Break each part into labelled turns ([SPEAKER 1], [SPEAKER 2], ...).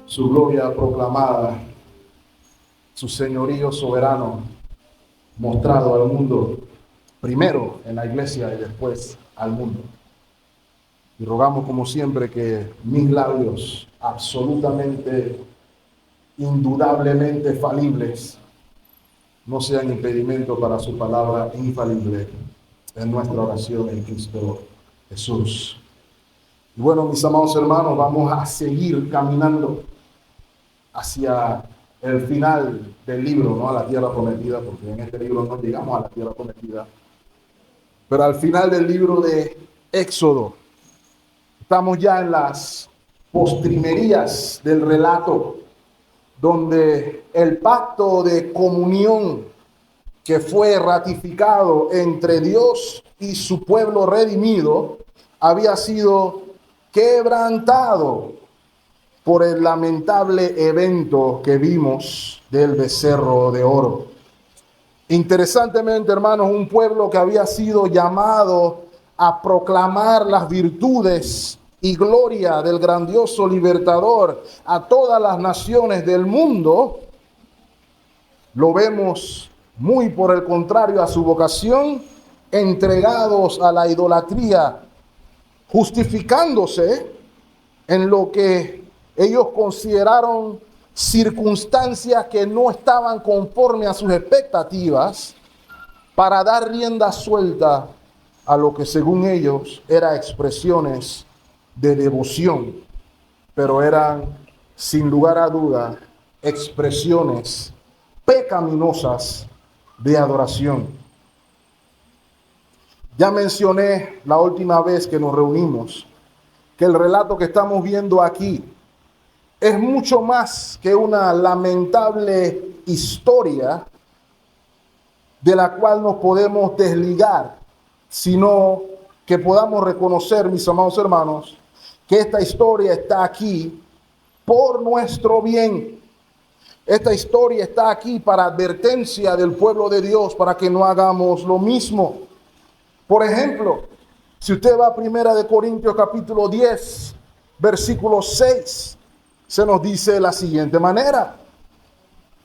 [SPEAKER 1] su gloria proclamada, su señorío soberano mostrado al mundo, primero en la iglesia y después al mundo. Y rogamos como siempre que mis labios absolutamente, indudablemente falibles, no sean impedimento para su palabra infalible en nuestra oración en Cristo Jesús. Y bueno, mis amados hermanos, vamos a seguir caminando hacia el final del libro, no a la tierra prometida, porque en este libro no llegamos a la tierra prometida, pero al final del libro de Éxodo. Estamos ya en las postrimerías del relato, donde el pacto de comunión que fue ratificado entre Dios y su pueblo redimido había sido quebrantado por el lamentable evento que vimos del becerro de oro. Interesantemente, hermanos, un pueblo que había sido llamado a proclamar las virtudes y gloria del grandioso libertador a todas las naciones del mundo, lo vemos muy por el contrario a su vocación, entregados a la idolatría, justificándose en lo que ellos consideraron circunstancias que no estaban conforme a sus expectativas, para dar rienda suelta a lo que según ellos eran expresiones de devoción, pero eran sin lugar a duda expresiones pecaminosas de adoración. Ya mencioné la última vez que nos reunimos que el relato que estamos viendo aquí es mucho más que una lamentable historia de la cual nos podemos desligar, sino que podamos reconocer, mis amados hermanos, que esta historia está aquí por nuestro bien. Esta historia está aquí para advertencia del pueblo de Dios, para que no hagamos lo mismo. Por ejemplo, si usted va a 1 Corintios capítulo 10, versículo 6, se nos dice de la siguiente manera: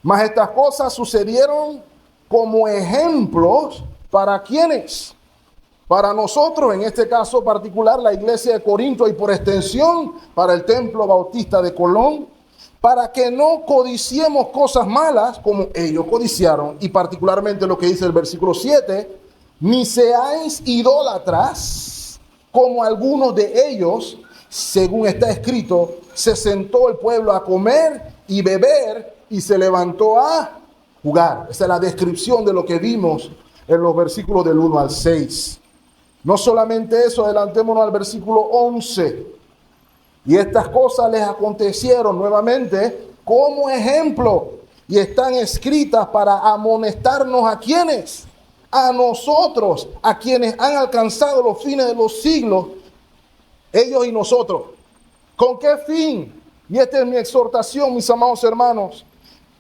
[SPEAKER 1] mas estas cosas sucedieron como ejemplos para quienes, para nosotros, en este caso particular, la iglesia de Corinto, y por extensión para el templo bautista de Colón, para que no codiciemos cosas malas como ellos codiciaron, y particularmente lo que dice el versículo 7, ni seáis idólatras como algunos de ellos, según está escrito, se sentó el pueblo a comer y beber y se levantó a jugar. Esa es la descripción de lo que vimos en los versículos del 1 al 6. No solamente eso, adelantémonos al versículo 11. Y estas cosas les acontecieron nuevamente como ejemplo y están escritas para amonestarnos a quienes, a nosotros, a quienes han alcanzado los fines de los siglos, ellos y nosotros. ¿Con qué fin? Y esta es mi exhortación, mis amados hermanos.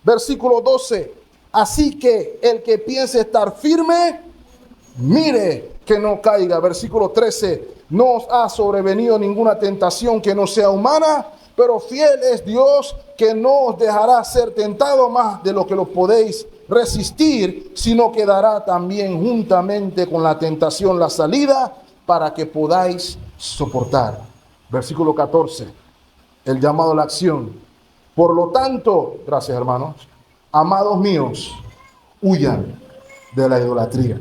[SPEAKER 1] Versículo 12. Así que el que piense estar firme, mire que no caiga. Versículo 13. No os ha sobrevenido ninguna tentación que no sea humana, pero fiel es Dios, que no os dejará ser tentado más de lo que lo podéis resistir, sino que dará también juntamente con la tentación la salida para que podáis soportar. Versículo 14. El llamado a la acción. Por lo tanto, gracias hermanos, amados míos, huyan de la idolatría.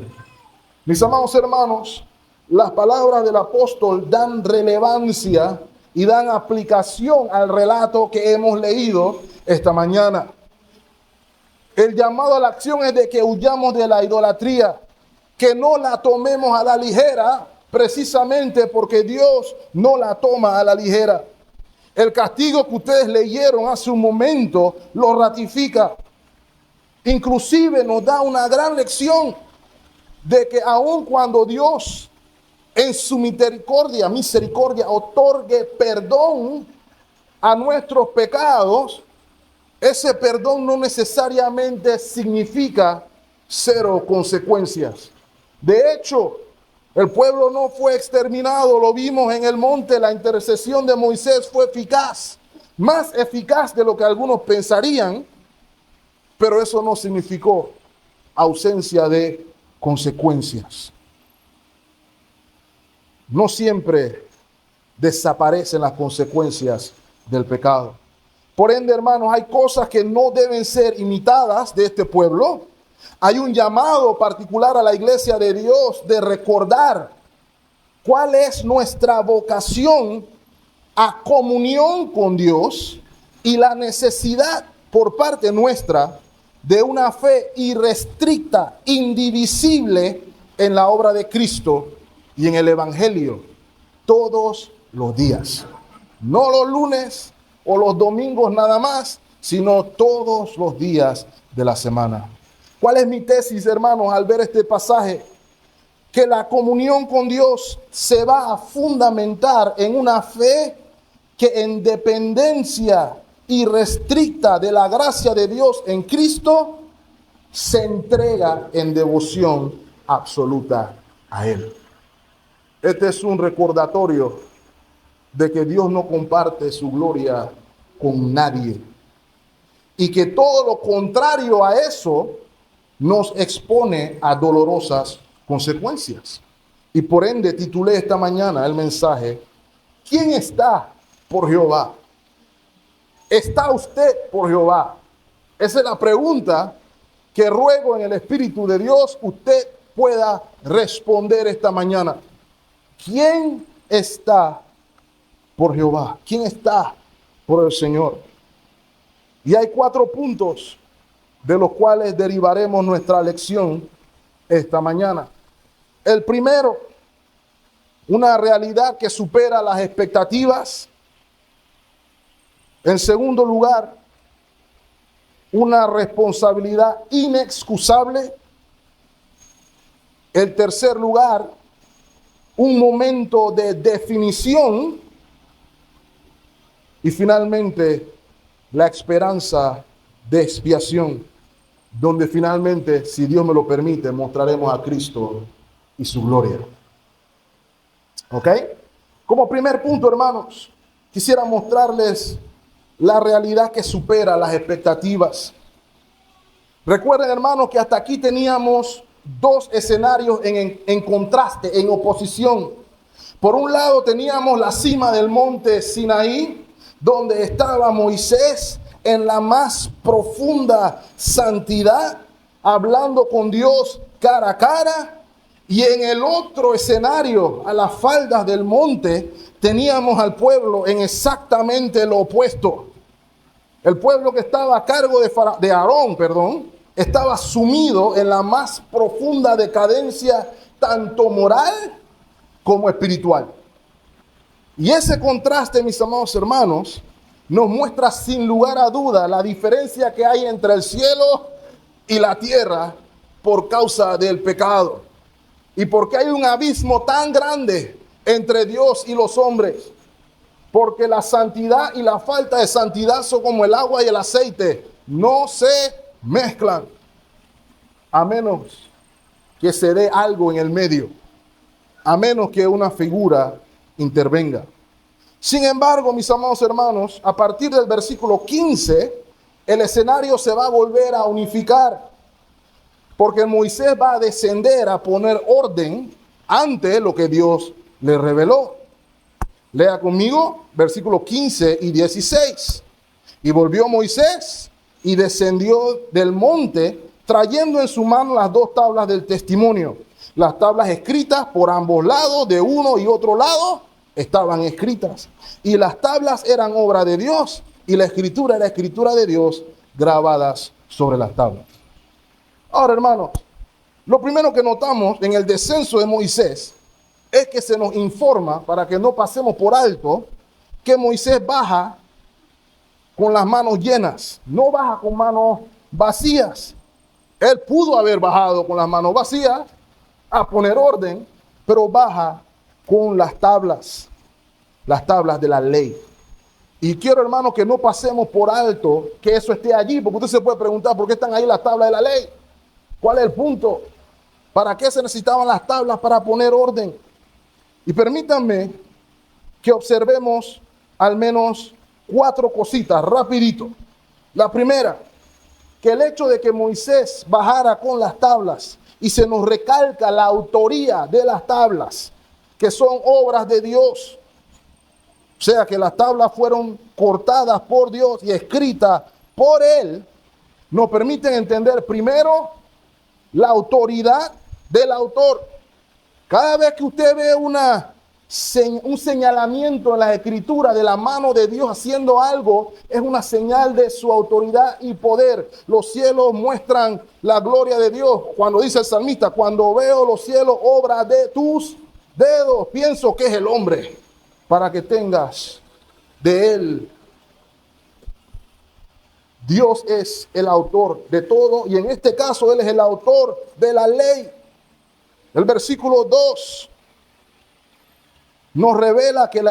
[SPEAKER 1] Mis amados hermanos, las palabras del apóstol dan relevancia y dan aplicación al relato que hemos leído esta mañana. El llamado a la acción es de que huyamos de la idolatría, que no la tomemos a la ligera, precisamente porque Dios no la toma a la ligera. El castigo que ustedes leyeron hace un momento lo ratifica. Inclusive nos da una gran lección de que aun cuando Dios en su misericordia, otorgue perdón a nuestros pecados, ese perdón no necesariamente significa cero consecuencias. De hecho, el pueblo no fue exterminado, lo vimos en el monte, la intercesión de Moisés fue eficaz. más eficaz de lo que algunos pensarían, pero eso no significó ausencia de consecuencias. No siempre desaparecen las consecuencias del pecado. Por ende, hermanos, hay cosas que no deben ser imitadas de este pueblo. Hay un llamado particular a la iglesia de Dios de recordar cuál es nuestra vocación a comunión con Dios y la necesidad por parte nuestra de una fe irrestricta, indivisible en la obra de Cristo y en el Evangelio todos los días. No los lunes o los domingos nada más, sino todos los días de la semana. ¿Cuál es mi tesis, hermanos, al ver este pasaje? Que la comunión con Dios se va a fundamentar en una fe que en dependencia irrestricta de la gracia de Dios en Cristo, se entrega en devoción absoluta a Él. Este es un recordatorio de que Dios no comparte su gloria con nadie y que todo lo contrario a eso nos expone a dolorosas consecuencias. Y por ende titulé esta mañana el mensaje: ¿quién está por Jehová? ¿Está usted por Jehová? Esa es la pregunta que ruego en el Espíritu de Dios usted pueda responder esta mañana. ¿Quién está por Jehová? ¿Quién está por el Señor? Y hay 4 puntos de los cuales derivaremos nuestra lección esta mañana. El primero, una realidad que supera las expectativas. En segundo lugar, una responsabilidad inexcusable. En tercer lugar, un momento de definición. Y finalmente, la esperanza de expiación, donde finalmente, si Dios me lo permite, mostraremos a Cristo y su gloria. ¿Ok? Como primer punto, hermanos, quisiera mostrarles la realidad que supera las expectativas. Recuerden, hermanos, que hasta aquí teníamos 2 escenarios en contraste, en oposición. Por un lado teníamos la cima del monte Sinaí, donde estaba Moisés en la más profunda santidad, hablando con Dios cara a cara. Y en el otro escenario, a las faldas del monte, teníamos al pueblo en exactamente lo opuesto. El pueblo que estaba a cargo de Aarón, estaba sumido en la más profunda decadencia, tanto moral como espiritual. Y ese contraste, mis amados hermanos, nos muestra sin lugar a duda la diferencia que hay entre el cielo y la tierra por causa del pecado. Y porque hay un abismo tan grande entre Dios y los hombres. Porque la santidad y la falta de santidad son como el agua y el aceite. No se mezclan. A menos que se dé algo en el medio. A menos que una figura intervenga. Sin embargo, mis amados hermanos, a partir del versículo 15, el escenario se va a volver a unificar. Porque Moisés va a descender a poner orden ante lo que Dios le reveló. Lea conmigo versículos 15 y 16. Y volvió Moisés y descendió del monte, trayendo en su mano las 2 tablas del testimonio. Las tablas escritas por ambos lados, de uno y otro lado, estaban escritas. Y las tablas eran obra de Dios, y la escritura era escritura de Dios, grabadas sobre las tablas. Ahora, hermanos, lo primero que notamos en el descenso de Moisés es que se nos informa, para que no pasemos por alto, que Moisés baja con las manos llenas, no baja con manos vacías. Él pudo haber bajado con las manos vacías a poner orden, pero baja con las tablas de la ley. Y quiero, hermanos, que no pasemos por alto que eso esté allí, porque usted se puede preguntar por qué están ahí las tablas de la ley. ¿Cuál es el punto? ¿Para qué se necesitaban las tablas? Para poner orden. Y permítanme que observemos al menos 4 cositas, rapidito. La primera, que el hecho de que Moisés bajara con las tablas y se nos recalca la autoría de las tablas, que son obras de Dios. O sea, que las tablas fueron cortadas por Dios y escritas por Él, nos permiten entender primero la autoridad del autor. Cada vez que usted ve un señalamiento en la escritura de la mano de Dios haciendo algo, es una señal de su autoridad y poder. Los cielos muestran la gloria de Dios. Cuando dice el salmista, cuando veo los cielos, obra de tus dedos, pienso que es el hombre, para que tengas de él. Dios es el autor de todo y en este caso Él es el autor de la ley. El versículo 2 nos revela que el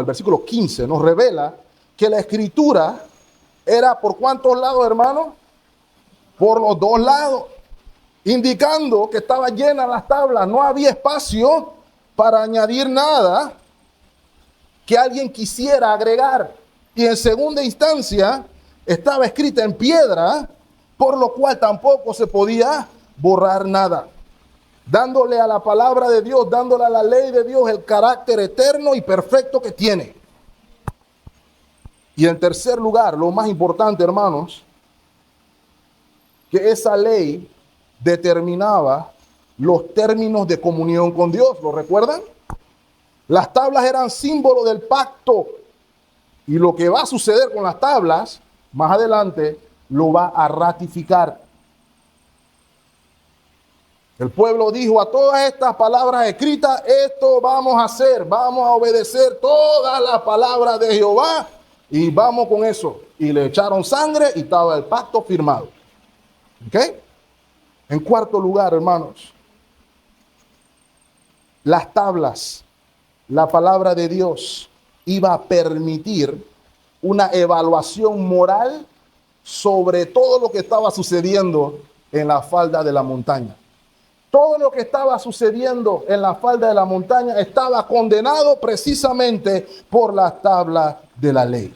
[SPEAKER 1] versículo 15 nos revela que la escritura era ¿por cuántos lados, hermano? Por los 2 lados, indicando que estaba llena las tablas, no había espacio para añadir nada que alguien quisiera agregar. Y en segunda instancia, estaba escrita en piedra, por lo cual tampoco se podía borrar nada, dándole a la palabra de Dios, dándole a la ley de Dios el carácter eterno y perfecto que tiene. Y en tercer lugar, lo más importante, hermanos, que esa ley determinaba los términos de comunión con Dios. ¿Lo recuerdan? Las tablas eran símbolo del pacto y lo que va a suceder con las tablas más adelante lo va a ratificar. El pueblo dijo a todas estas palabras escritas, esto vamos a hacer, vamos a obedecer todas las palabras de Jehová y vamos con eso. Y le echaron sangre y estaba el pacto firmado. ¿Ok? En cuarto lugar, hermanos, las tablas, la palabra de Dios iba a permitir una evaluación moral sobre todo lo que estaba sucediendo en la falda de la montaña. Todo lo que estaba sucediendo en la falda de la montaña estaba condenado precisamente por las tablas de la ley.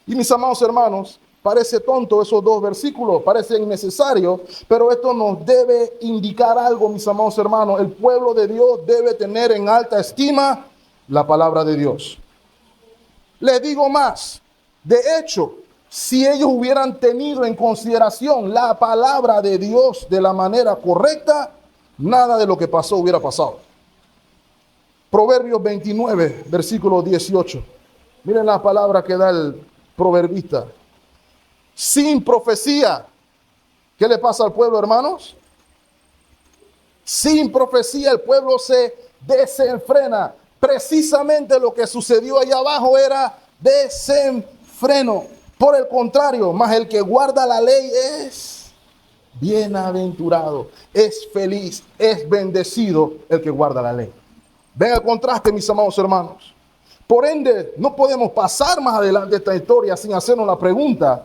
[SPEAKER 1] Y mis amados hermanos, parece tonto esos 2 versículos, parece innecesario, pero esto nos debe indicar algo, mis amados hermanos. El pueblo de Dios debe tener en alta estima la palabra de Dios. Les digo más, de hecho, si ellos hubieran tenido en consideración la palabra de Dios de la manera correcta, nada de lo que pasó hubiera pasado. Proverbios 29, versículo 18. Miren la palabra que da el proverbista. Sin profecía. ¿Qué le pasa al pueblo, hermanos? Sin profecía el pueblo se desenfrena. Precisamente lo que sucedió allá abajo era desenfreno. Por el contrario, más el que guarda la ley es bienaventurado, es feliz, es bendecido el que guarda la ley. Ven el contraste, mis amados hermanos. Por ende, no podemos pasar más adelante esta historia sin hacernos la pregunta,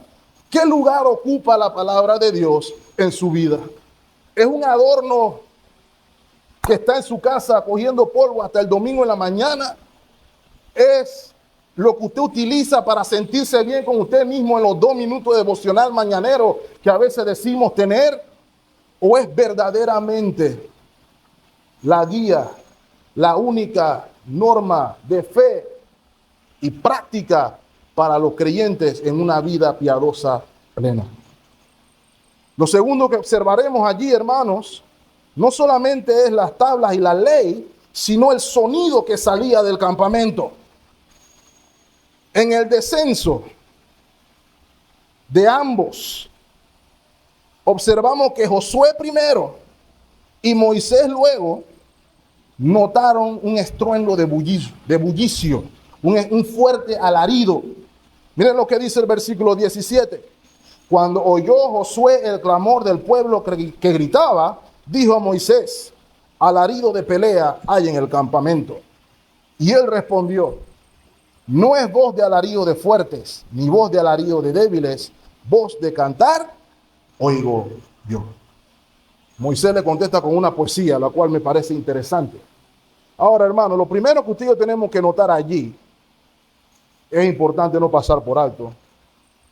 [SPEAKER 1] ¿qué lugar ocupa la palabra de Dios en su vida? ¿Es un adorno que está en su casa cogiendo polvo hasta el domingo en la mañana? ¿Es lo que usted utiliza para sentirse bien con usted mismo en los 2 minutos devocional mañanero que a veces decimos tener? ¿O es verdaderamente la guía, la única norma de fe y práctica para los creyentes en una vida piadosa plena? Lo segundo que observaremos allí, hermanos, no solamente es las tablas y la ley, sino el sonido que salía del campamento. En el descenso de ambos, observamos que Josué primero y Moisés luego notaron un estruendo de bullicio, un fuerte alarido. Miren lo que dice el versículo 17. Cuando oyó Josué el clamor del pueblo que gritaba, dijo a Moisés, alarido de pelea hay en el campamento. Y él respondió, no es voz de alarido de fuertes, ni voz de alarido de débiles, voz de cantar, oigo yo. Moisés le contesta con una poesía, la cual me parece interesante. Ahora, hermano, lo primero que ustedes tenemos que notar allí es importante no pasar por alto.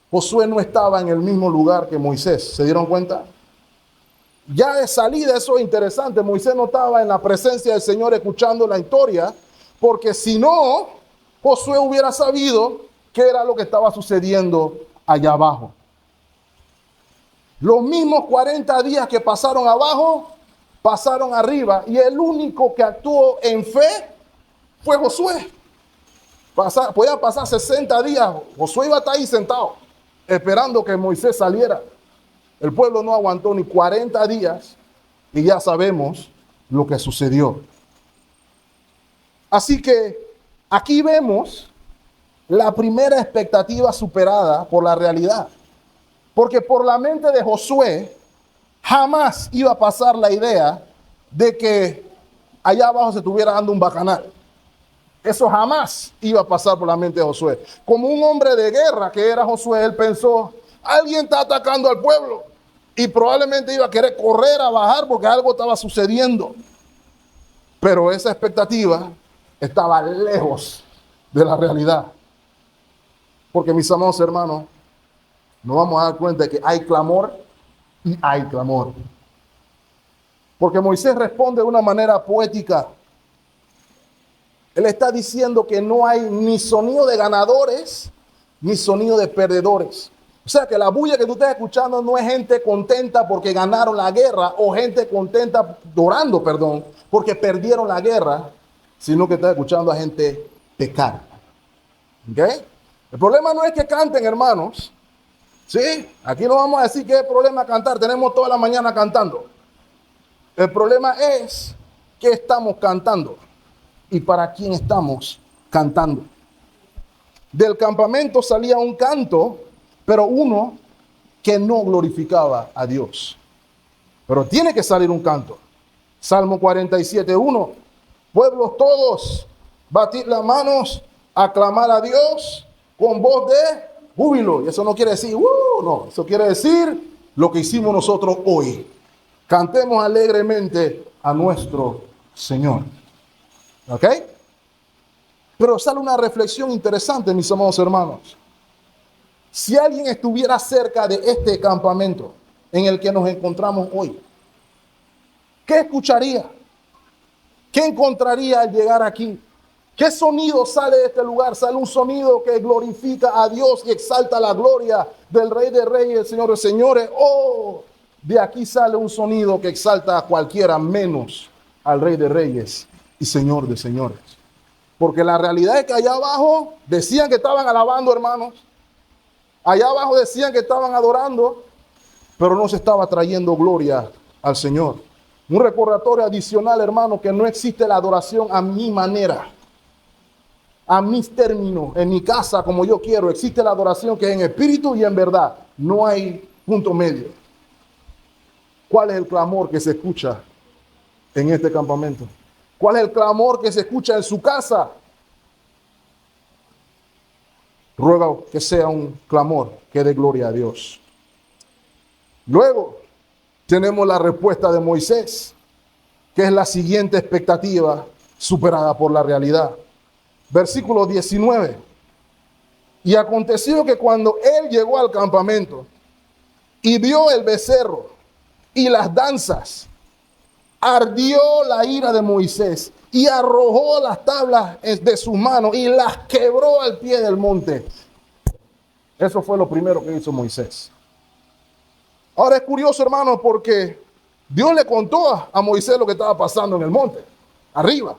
[SPEAKER 1] Josué no estaba en el mismo lugar que Moisés. ¿Se dieron cuenta? Ya de salida, eso es interesante. Moisés no estaba en la presencia del Señor escuchando la historia, porque si no, Josué hubiera sabido qué era lo que estaba sucediendo allá abajo. Los mismos 40 días que pasaron abajo, pasaron arriba, y el único que actuó en fe fue Josué. Podían pasar 60 días, Josué iba a estar ahí sentado, esperando que Moisés saliera. El pueblo no aguantó ni 40 días y ya sabemos lo que sucedió. Así que aquí vemos la primera expectativa superada por la realidad. Porque por la mente de Josué jamás iba a pasar la idea de que allá abajo se estuviera dando un bacanal. Eso jamás iba a pasar por la mente de Josué. Como un hombre de guerra que era Josué, él pensó, alguien está atacando al pueblo. Y probablemente iba a querer correr a bajar porque algo estaba sucediendo. Pero esa expectativa estaba lejos de la realidad. Porque mis amados hermanos, nos vamos a dar cuenta de que hay clamor y hay clamor. Porque Moisés responde de una manera poética. Él está diciendo que no hay ni sonido de ganadores, ni sonido de perdedores. O sea que la bulla que tú estás escuchando no es gente contenta porque ganaron la guerra o gente contenta llorando, porque perdieron la guerra, sino que estás escuchando a gente pecar. ¿Ok? El problema no es que canten, hermanos. ¿Sí? Aquí no vamos a decir que es problema cantar. Tenemos toda la mañana cantando. El problema es que estamos cantando y para quién estamos cantando. Del campamento salía un canto, pero uno que no glorificaba a Dios. Pero tiene que salir un canto. Salmo 47:1. Pueblos todos, batid las manos, aclamar a Dios con voz de júbilo. Y eso no quiere decir, no. Eso quiere decir lo que hicimos nosotros hoy. Cantemos alegremente a nuestro Señor. ¿Ok? Pero sale una reflexión interesante, mis amados hermanos. Si alguien estuviera cerca de este campamento en el que nos encontramos hoy, ¿qué escucharía? ¿Qué encontraría al llegar aquí? ¿Qué sonido sale de este lugar? Sale un sonido que glorifica a Dios y exalta la gloria del Rey de Reyes, el Señor de Señores. Oh, de aquí sale un sonido que exalta a cualquiera menos al Rey de Reyes y Señor de Señores. Porque la realidad es que allá abajo decían que estaban alabando, hermanos. Allá abajo decían que estaban adorando, pero no se estaba trayendo gloria al Señor. Un recordatorio adicional, hermano, que no existe la adoración a mi manera, a mis términos, en mi casa, como yo quiero. Existe la adoración que es en espíritu y en verdad. No hay punto medio. ¿Cuál es el clamor que se escucha en este campamento? ¿Cuál es el clamor que se escucha en su casa? Ruego que sea un clamor que dé gloria a Dios. Luego tenemos la respuesta de Moisés, que es la siguiente expectativa superada por la realidad. Versículo 19. Y aconteció que cuando él llegó al campamento y vio el becerro y las danzas, ardió la ira de Moisés y arrojó las tablas de sus manos y las quebró al pie del monte. Eso fue lo primero que hizo Moisés. Ahora es curioso, hermano, porque Dios le contó a Moisés lo que estaba pasando en el monte, arriba.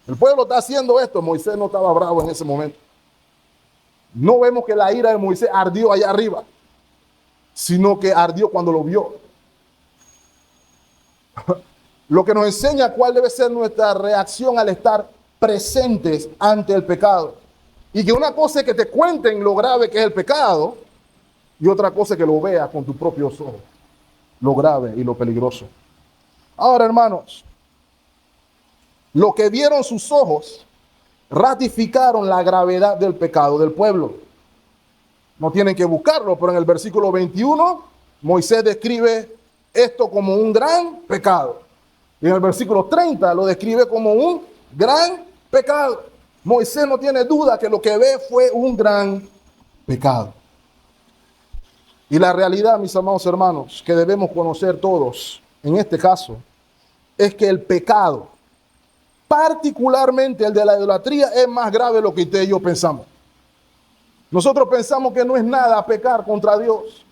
[SPEAKER 1] El pueblo está haciendo esto. Moisés no estaba bravo en ese momento. No vemos que la ira de Moisés ardió allá arriba, sino que ardió cuando lo vio. Lo que nos enseña cuál debe ser nuestra reacción al estar presentes ante el pecado. Y que una cosa es que te cuenten lo grave que es el pecado, y otra cosa es que lo veas con tus propios ojos, lo grave y lo peligroso. Ahora, hermanos, lo que vieron sus ojos ratificaron la gravedad del pecado del pueblo. No tienen que buscarlo, pero en el versículo 21, Moisés describe esto como un gran pecado. Y en el versículo 30 lo describe como un gran pecado. Moisés no tiene duda que lo que ve fue un gran pecado. Y la realidad, mis amados hermanos, que debemos conocer todos, en este caso, es que el pecado, particularmente el de la idolatría, es más grave de lo que usted y yo pensamos. Nosotros pensamos que no es nada pecar contra Dios.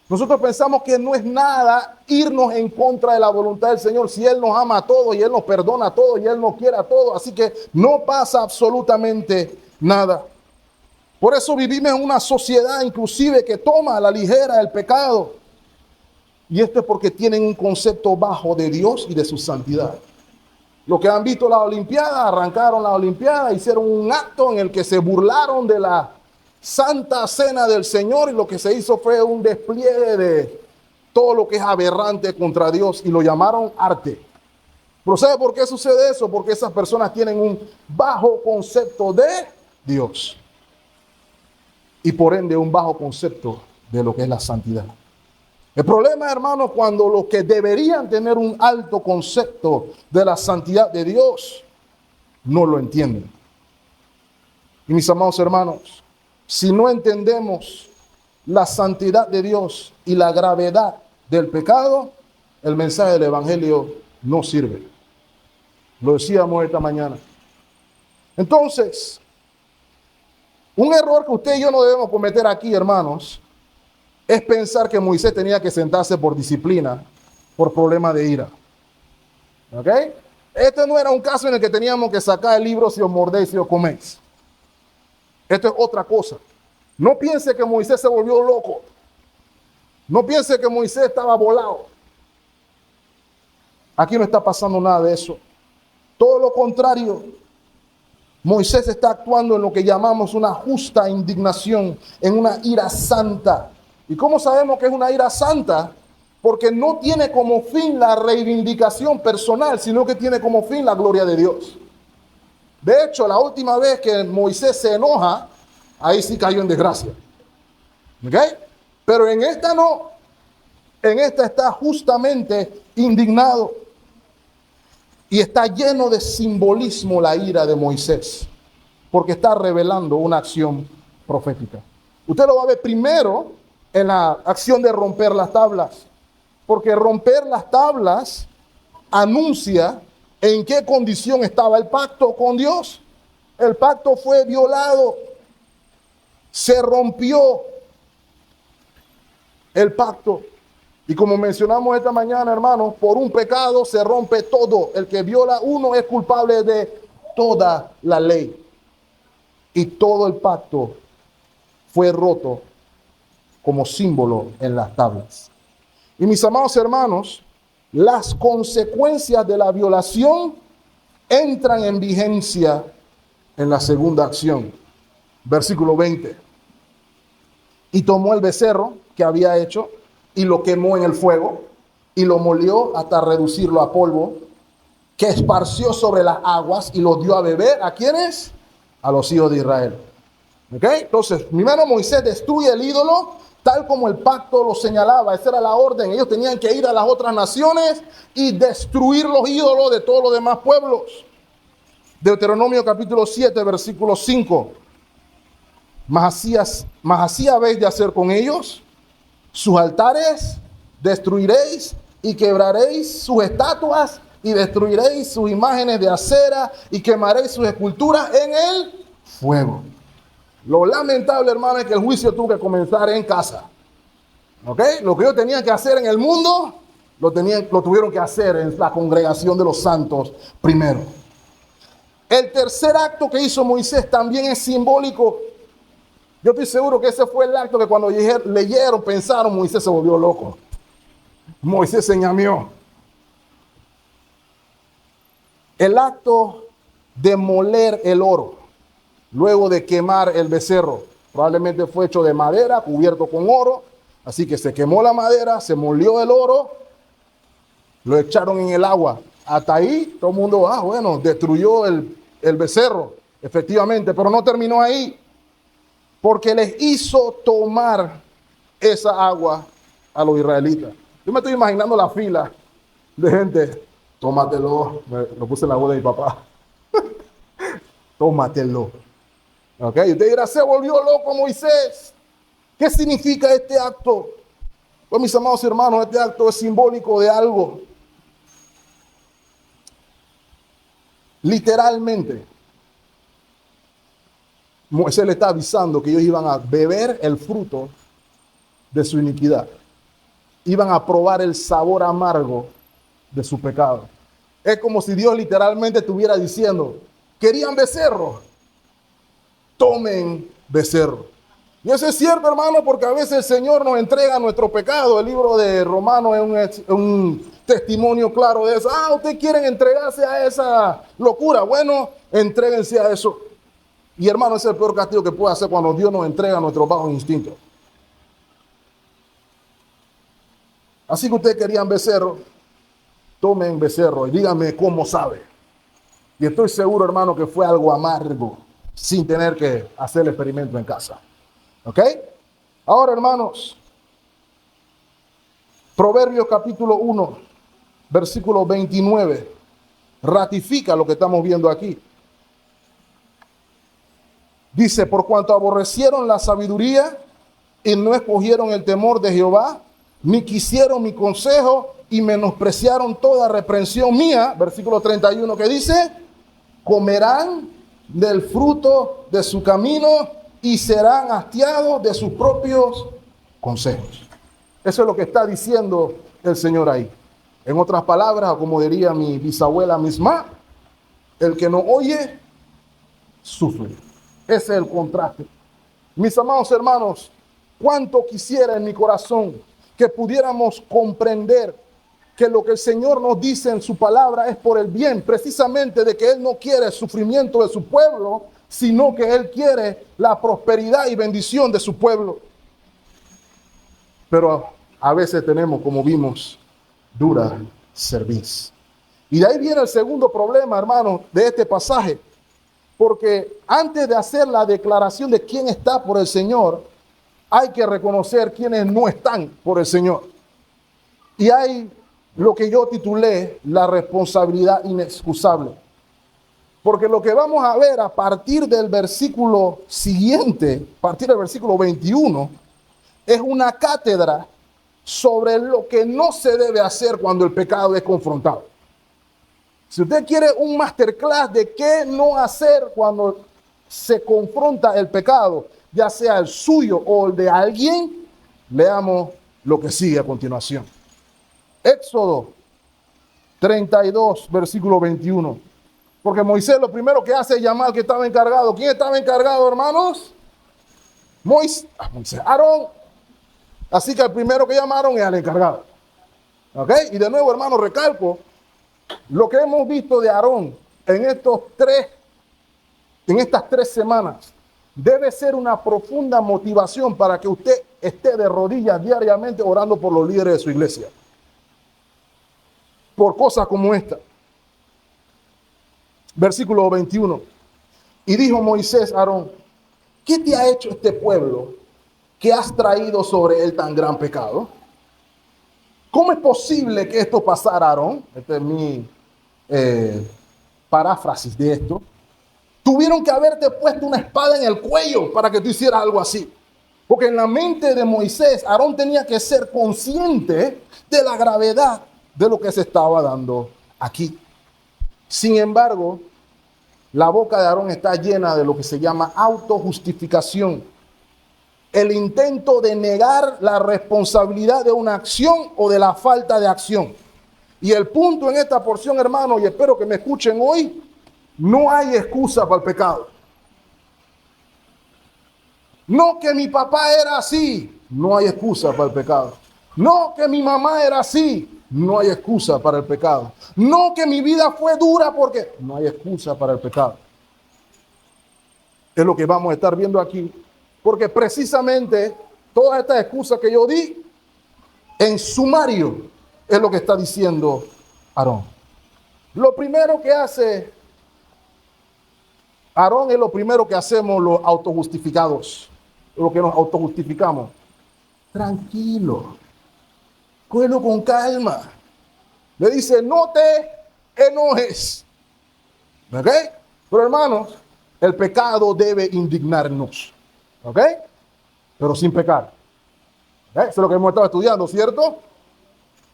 [SPEAKER 1] Nosotros pensamos que no es nada irnos en contra de la voluntad del Señor, si Él nos ama a todos y Él nos perdona a todos y Él nos quiere a todos. Así que no pasa absolutamente nada. Por eso vivimos en una sociedad inclusive que toma a la ligera el pecado. Y esto es porque tienen un concepto bajo de Dios y de su santidad. Los que han visto la Olimpiada, arrancaron la Olimpiada, hicieron un acto en el que se burlaron de la Santa Cena del Señor, y lo que se hizo fue un despliegue de todo lo que es aberrante contra Dios y lo llamaron arte. ¿Pero sabe por qué sucede eso? Porque esas personas tienen un bajo concepto de Dios y por ende un bajo concepto de lo que es la santidad. El problema, hermanos, cuando los que deberían tener un alto concepto de la santidad de Dios no lo entienden. Y mis amados hermanos, si no entendemos la santidad de Dios y la gravedad del pecado, el mensaje del evangelio no sirve. Lo decíamos esta mañana. Entonces, un error que usted y yo no debemos cometer aquí, hermanos, es pensar que Moisés tenía que sentarse por disciplina, por problema de ira. ¿Ok? Este no era un caso en el que teníamos que sacar el libro si os mordéis, si os coméis. Esto es otra cosa. No piense que Moisés se volvió loco. No piense que Moisés estaba volado. Aquí no está pasando nada de eso. Todo lo contrario. Moisés está actuando en lo que llamamos una justa indignación, en una ira santa. ¿Y cómo sabemos que es una ira santa? Porque no tiene como fin la reivindicación personal, sino que tiene como fin la gloria de Dios. De hecho, la última vez que Moisés se enoja, ahí sí cayó en desgracia. ¿Ok? Pero en esta no. En esta está justamente indignado. Y está lleno de simbolismo la ira de Moisés, porque está revelando una acción profética. Usted lo va a ver primero en la acción de romper las tablas, porque romper las tablas anuncia en qué condición estaba el pacto con Dios. El pacto fue violado, se rompió el pacto. Y como mencionamos esta mañana, hermanos, por un pecado se rompe todo. El que viola uno es culpable de toda la ley. Y todo el pacto fue roto como símbolo en las tablas. Y mis amados hermanos, las consecuencias de la violación entran en vigencia en la segunda acción. Versículo 20. Y tomó el becerro que había hecho y lo quemó en el fuego y lo molió hasta reducirlo a polvo, que esparció sobre las aguas y lo dio a beber. ¿A quiénes? A los hijos de Israel. ¿Ok? Entonces, primero Moisés destruye el ídolo, tal como el pacto lo señalaba. Esa era la orden. Ellos tenían que ir a las otras naciones y destruir los ídolos de todos los demás pueblos. Deuteronomio capítulo 7, versículo 5. Mas así habéis de hacer con ellos. Sus altares destruiréis y quebraréis sus estatuas y destruiréis sus imágenes de acera y quemaréis sus esculturas en el fuego. Lo lamentable, hermano, es que el juicio tuvo que comenzar en casa. ¿Ok? Lo que ellos tenían que hacer en el mundo, lo tuvieron que hacer en la congregación de los santos primero. El tercer acto que hizo Moisés también es simbólico. Yo estoy seguro que ese fue el acto que cuando leyeron, pensaron, Moisés se volvió loco. Moisés se ñameó. El acto de moler el oro, luego de quemar el becerro, probablemente fue hecho de madera, cubierto con oro, así que se quemó la madera, se molió el oro, lo echaron en el agua. Hasta ahí todo el mundo, bueno, destruyó el becerro, efectivamente, pero no terminó ahí. Porque les hizo tomar esa agua a los israelitas. Yo me estoy imaginando la fila de gente. Tómatelo. Lo puse en la voz de mi papá. tómatelo. ¿Ok? Y usted dirá, se volvió loco Moisés. ¿Qué significa este acto? Pues mis amados hermanos, este acto es simbólico de algo. Literalmente, Moisés le está avisando que ellos iban a beber el fruto de su iniquidad. Iban a probar el sabor amargo de su pecado. Es como si Dios literalmente estuviera diciendo, querían becerro, tomen becerro. Y eso es cierto, hermano, porque a veces el Señor nos entrega nuestro pecado. El libro de Romanos es un testimonio claro de eso. Ustedes quieren entregarse a esa locura. Bueno, entréguense a eso. Y hermano, ese es el peor castigo que puede hacer cuando Dios nos entrega nuestros bajos instintos. Así que ustedes querían becerro, tomen becerro y díganme cómo sabe. Y estoy seguro, hermano, que fue algo amargo, sin tener que hacer el experimento en casa. ¿Ok? Ahora, hermanos, Proverbios capítulo 1, versículo 29, ratifica lo que estamos viendo aquí. Dice, por cuanto aborrecieron la sabiduría y no escogieron el temor de Jehová, ni quisieron mi consejo y menospreciaron toda reprensión mía, versículo 31 que dice, comerán del fruto de su camino y serán hastiados de sus propios consejos. Eso es lo que está diciendo el Señor ahí. En otras palabras, como diría mi bisabuela misma, el que no oye, sufre. Ese es el contraste. Mis amados hermanos, cuánto quisiera en mi corazón que pudiéramos comprender que lo que el Señor nos dice en su palabra es por el bien, precisamente de que Él no quiere el sufrimiento de su pueblo, sino que Él quiere la prosperidad y bendición de su pueblo. Pero a veces tenemos, como vimos, dura cerviz. Y de ahí viene el segundo problema, hermanos, de este pasaje. Porque antes de hacer la declaración de quién está por el Señor, hay que reconocer quiénes no están por el Señor. Y hay lo que yo titulé la responsabilidad inexcusable. Porque lo que vamos a ver a partir del versículo siguiente, a partir del versículo 21, es una cátedra sobre lo que no se debe hacer cuando el pecado es confrontado. Si usted quiere un masterclass de qué no hacer cuando se confronta el pecado, ya sea el suyo o el de alguien, leamos lo que sigue a continuación. Éxodo 32, versículo 21. Porque Moisés lo primero que hace es llamar al que estaba encargado. ¿Quién estaba encargado, hermanos? Moisés, Aarón. Así que el primero que llamaron es al encargado. ¿Ok? Y de nuevo, hermanos, recalco, lo que hemos visto de Aarón en estas tres semanas debe ser una profunda motivación para que usted esté de rodillas diariamente orando por los líderes de su iglesia. Por cosas como esta. Versículo 21. Y dijo Moisés a Aarón, ¿qué te ha hecho este pueblo que has traído sobre él tan gran pecado? ¿Cómo es posible que esto pasara, Aarón? Esta es mi paráfrasis de esto. Tuvieron que haberte puesto una espada en el cuello para que tú hicieras algo así. Porque en la mente de Moisés, Aarón tenía que ser consciente de la gravedad de lo que se estaba dando aquí. Sin embargo, la boca de Aarón está llena de lo que se llama autojustificación. El intento de negar la responsabilidad de una acción o de la falta de acción. Y el punto en esta porción, hermano, y espero que me escuchen hoy, no hay excusa para el pecado. No que mi papá era así, no hay excusa para el pecado. No que mi mamá era así, no hay excusa para el pecado. No que mi vida fue dura porque no hay excusa para el pecado. Es lo que vamos a estar viendo aquí. Porque precisamente todas estas excusas que yo di, en sumario, es lo que está diciendo Aarón. Lo primero que hace Aarón es lo primero que hacemos los autojustificados, lo que nos autojustificamos. Tranquilo, cógelo con calma. Le dice, no te enojes. ¿Ok? Pero hermanos, El pecado debe indignarnos, ¿ok? Pero sin pecar. Eso es lo que hemos estado estudiando, ¿cierto?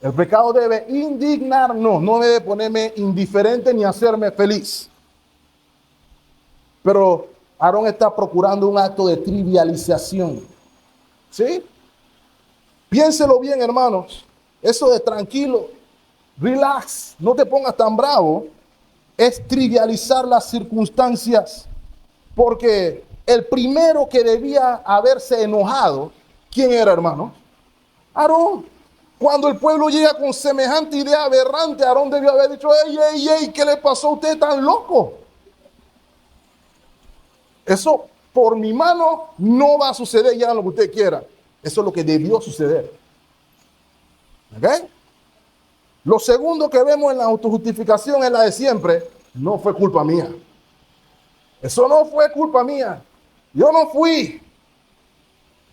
[SPEAKER 1] El pecado debe indignarnos, no debe ponerme indiferente ni hacerme feliz. Pero Aarón está procurando un acto de trivialización, ¿sí? Piénselo bien, hermanos. Eso de tranquilo, relax, no te pongas tan bravo, es trivializar las circunstancias. Porque el primero que debía haberse enojado, ¿quién era, hermano? Aarón. Cuando el pueblo llega con semejante idea aberrante, Aarón debió haber dicho, ey, ¿qué le pasó a usted tan loco? Eso por mi mano no va a suceder ya lo que usted quiera. Eso es lo que debió suceder. ¿Ok? Lo segundo que vemos en la autojustificación es la de siempre. No fue culpa mía. Eso no fue culpa mía. Yo no fui.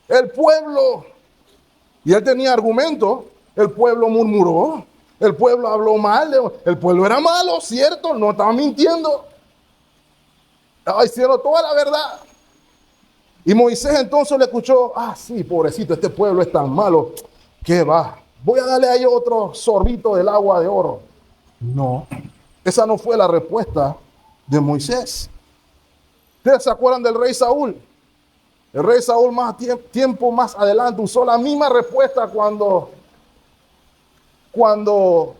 [SPEAKER 1] El pueblo. Y él tenía argumento. El pueblo murmuró. El pueblo habló mal. El pueblo era malo, ¿cierto? No estaba mintiendo. Estaba diciendo toda la verdad. Y Moisés entonces le escuchó. Sí, pobrecito, este pueblo es tan malo. ¿Qué va? Voy a darle a ellos otro sorbito del agua de oro. No, esa no fue la respuesta de Moisés. ¿Ustedes se acuerdan del rey Saúl? El rey Saúl tiempo más adelante usó la misma respuesta cuando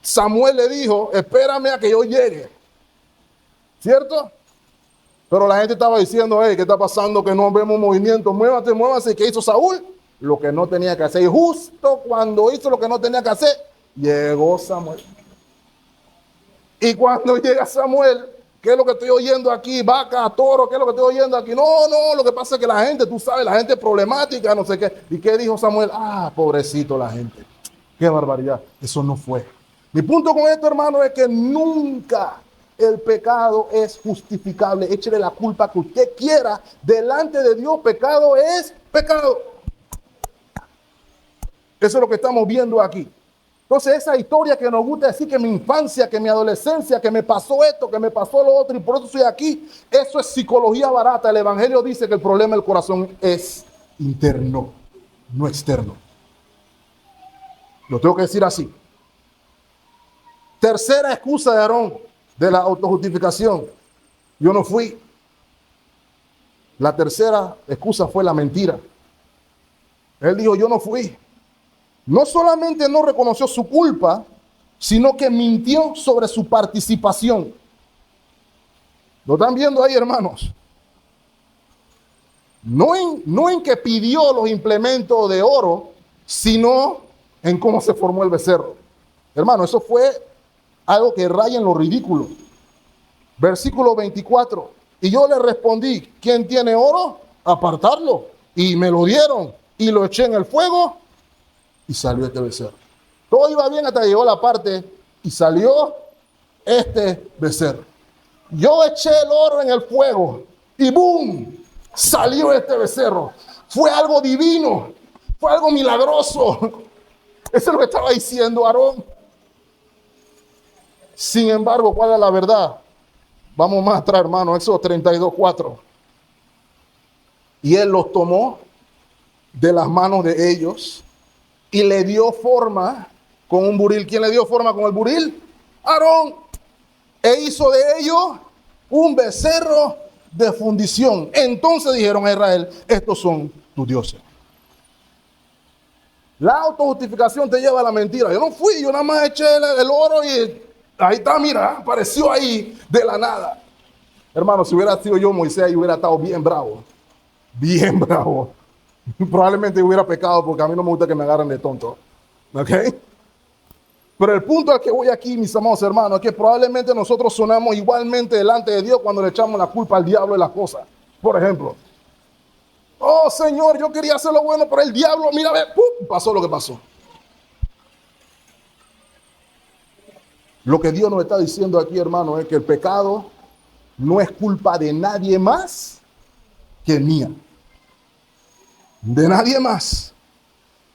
[SPEAKER 1] Samuel le dijo, espérame a que yo llegue. ¿Cierto? Pero la gente estaba diciendo, ¿qué está pasando? Que no vemos movimiento, muévase. ¿Qué hizo Saúl? Lo que no tenía que hacer. Y justo cuando hizo lo que no tenía que hacer, llegó Samuel. Y cuando llega Samuel, ¿qué es lo que estoy oyendo aquí? Vaca, toro, ¿qué es lo que estoy oyendo aquí? No, lo que pasa es que la gente, tú sabes, la gente es problemática, no sé qué. ¿Y qué dijo Samuel? Pobrecito la gente. Qué barbaridad. Eso no fue. Mi punto con esto, hermano, es que nunca el pecado es justificable. Échele la culpa que usted quiera. Delante de Dios, pecado es pecado. Eso es lo que estamos viendo aquí. Entonces esa historia que nos gusta decir que mi infancia, que mi adolescencia, que me pasó esto, que me pasó lo otro y por eso estoy aquí, eso es psicología barata. El evangelio dice que el problema del corazón es interno, no externo. Lo tengo que decir así. Tercera excusa de Aarón de la autojustificación. Yo no fui. La tercera excusa fue la mentira. Él dijo, yo no fui. No solamente no reconoció su culpa, sino que mintió sobre su participación. ¿Lo están viendo ahí, hermanos? No en que pidió los implementos de oro, sino en cómo se formó el becerro. Hermano, eso fue algo que raya en lo ridículo. Versículo 24. Y yo le respondí, ¿quién tiene oro? Apartarlo. Y me lo dieron. Y lo eché en el fuego. Y salió este becerro. Todo iba bien hasta que llegó la parte y salió este becerro. Yo eché el oro en el fuego y ¡boom! Salió este becerro. Fue algo divino. Fue algo milagroso. Eso es lo que estaba diciendo Aarón. Sin embargo, ¿cuál es la verdad? Vamos más atrás, hermano. Éxodo 32:4. Y él los tomó de las manos de ellos y le dio forma con un buril. ¿Quién le dio forma con el buril? Aarón. E hizo de ellos un becerro de fundición. Entonces dijeron a Israel, estos son tus dioses. La autojustificación te lleva a la mentira. Yo no fui, yo nada más eché el oro y ahí está, mira, apareció ahí de la nada. Hermano, si hubiera sido yo Moisés, yo hubiera estado bien bravo. Bien bravo. Probablemente hubiera pecado porque a mí no me gusta que me agarren de tonto. ¿Ok? Pero el punto al que voy aquí, mis amados hermanos, es que probablemente nosotros sonamos igualmente delante de Dios cuando le echamos la culpa al diablo de las cosas. Por ejemplo, oh Señor, yo quería hacer lo bueno, pero el diablo, mira, ¡pum! Pasó lo que pasó. Lo que Dios nos está diciendo aquí, hermano, es que el pecado no es culpa de nadie más que mía. De nadie más.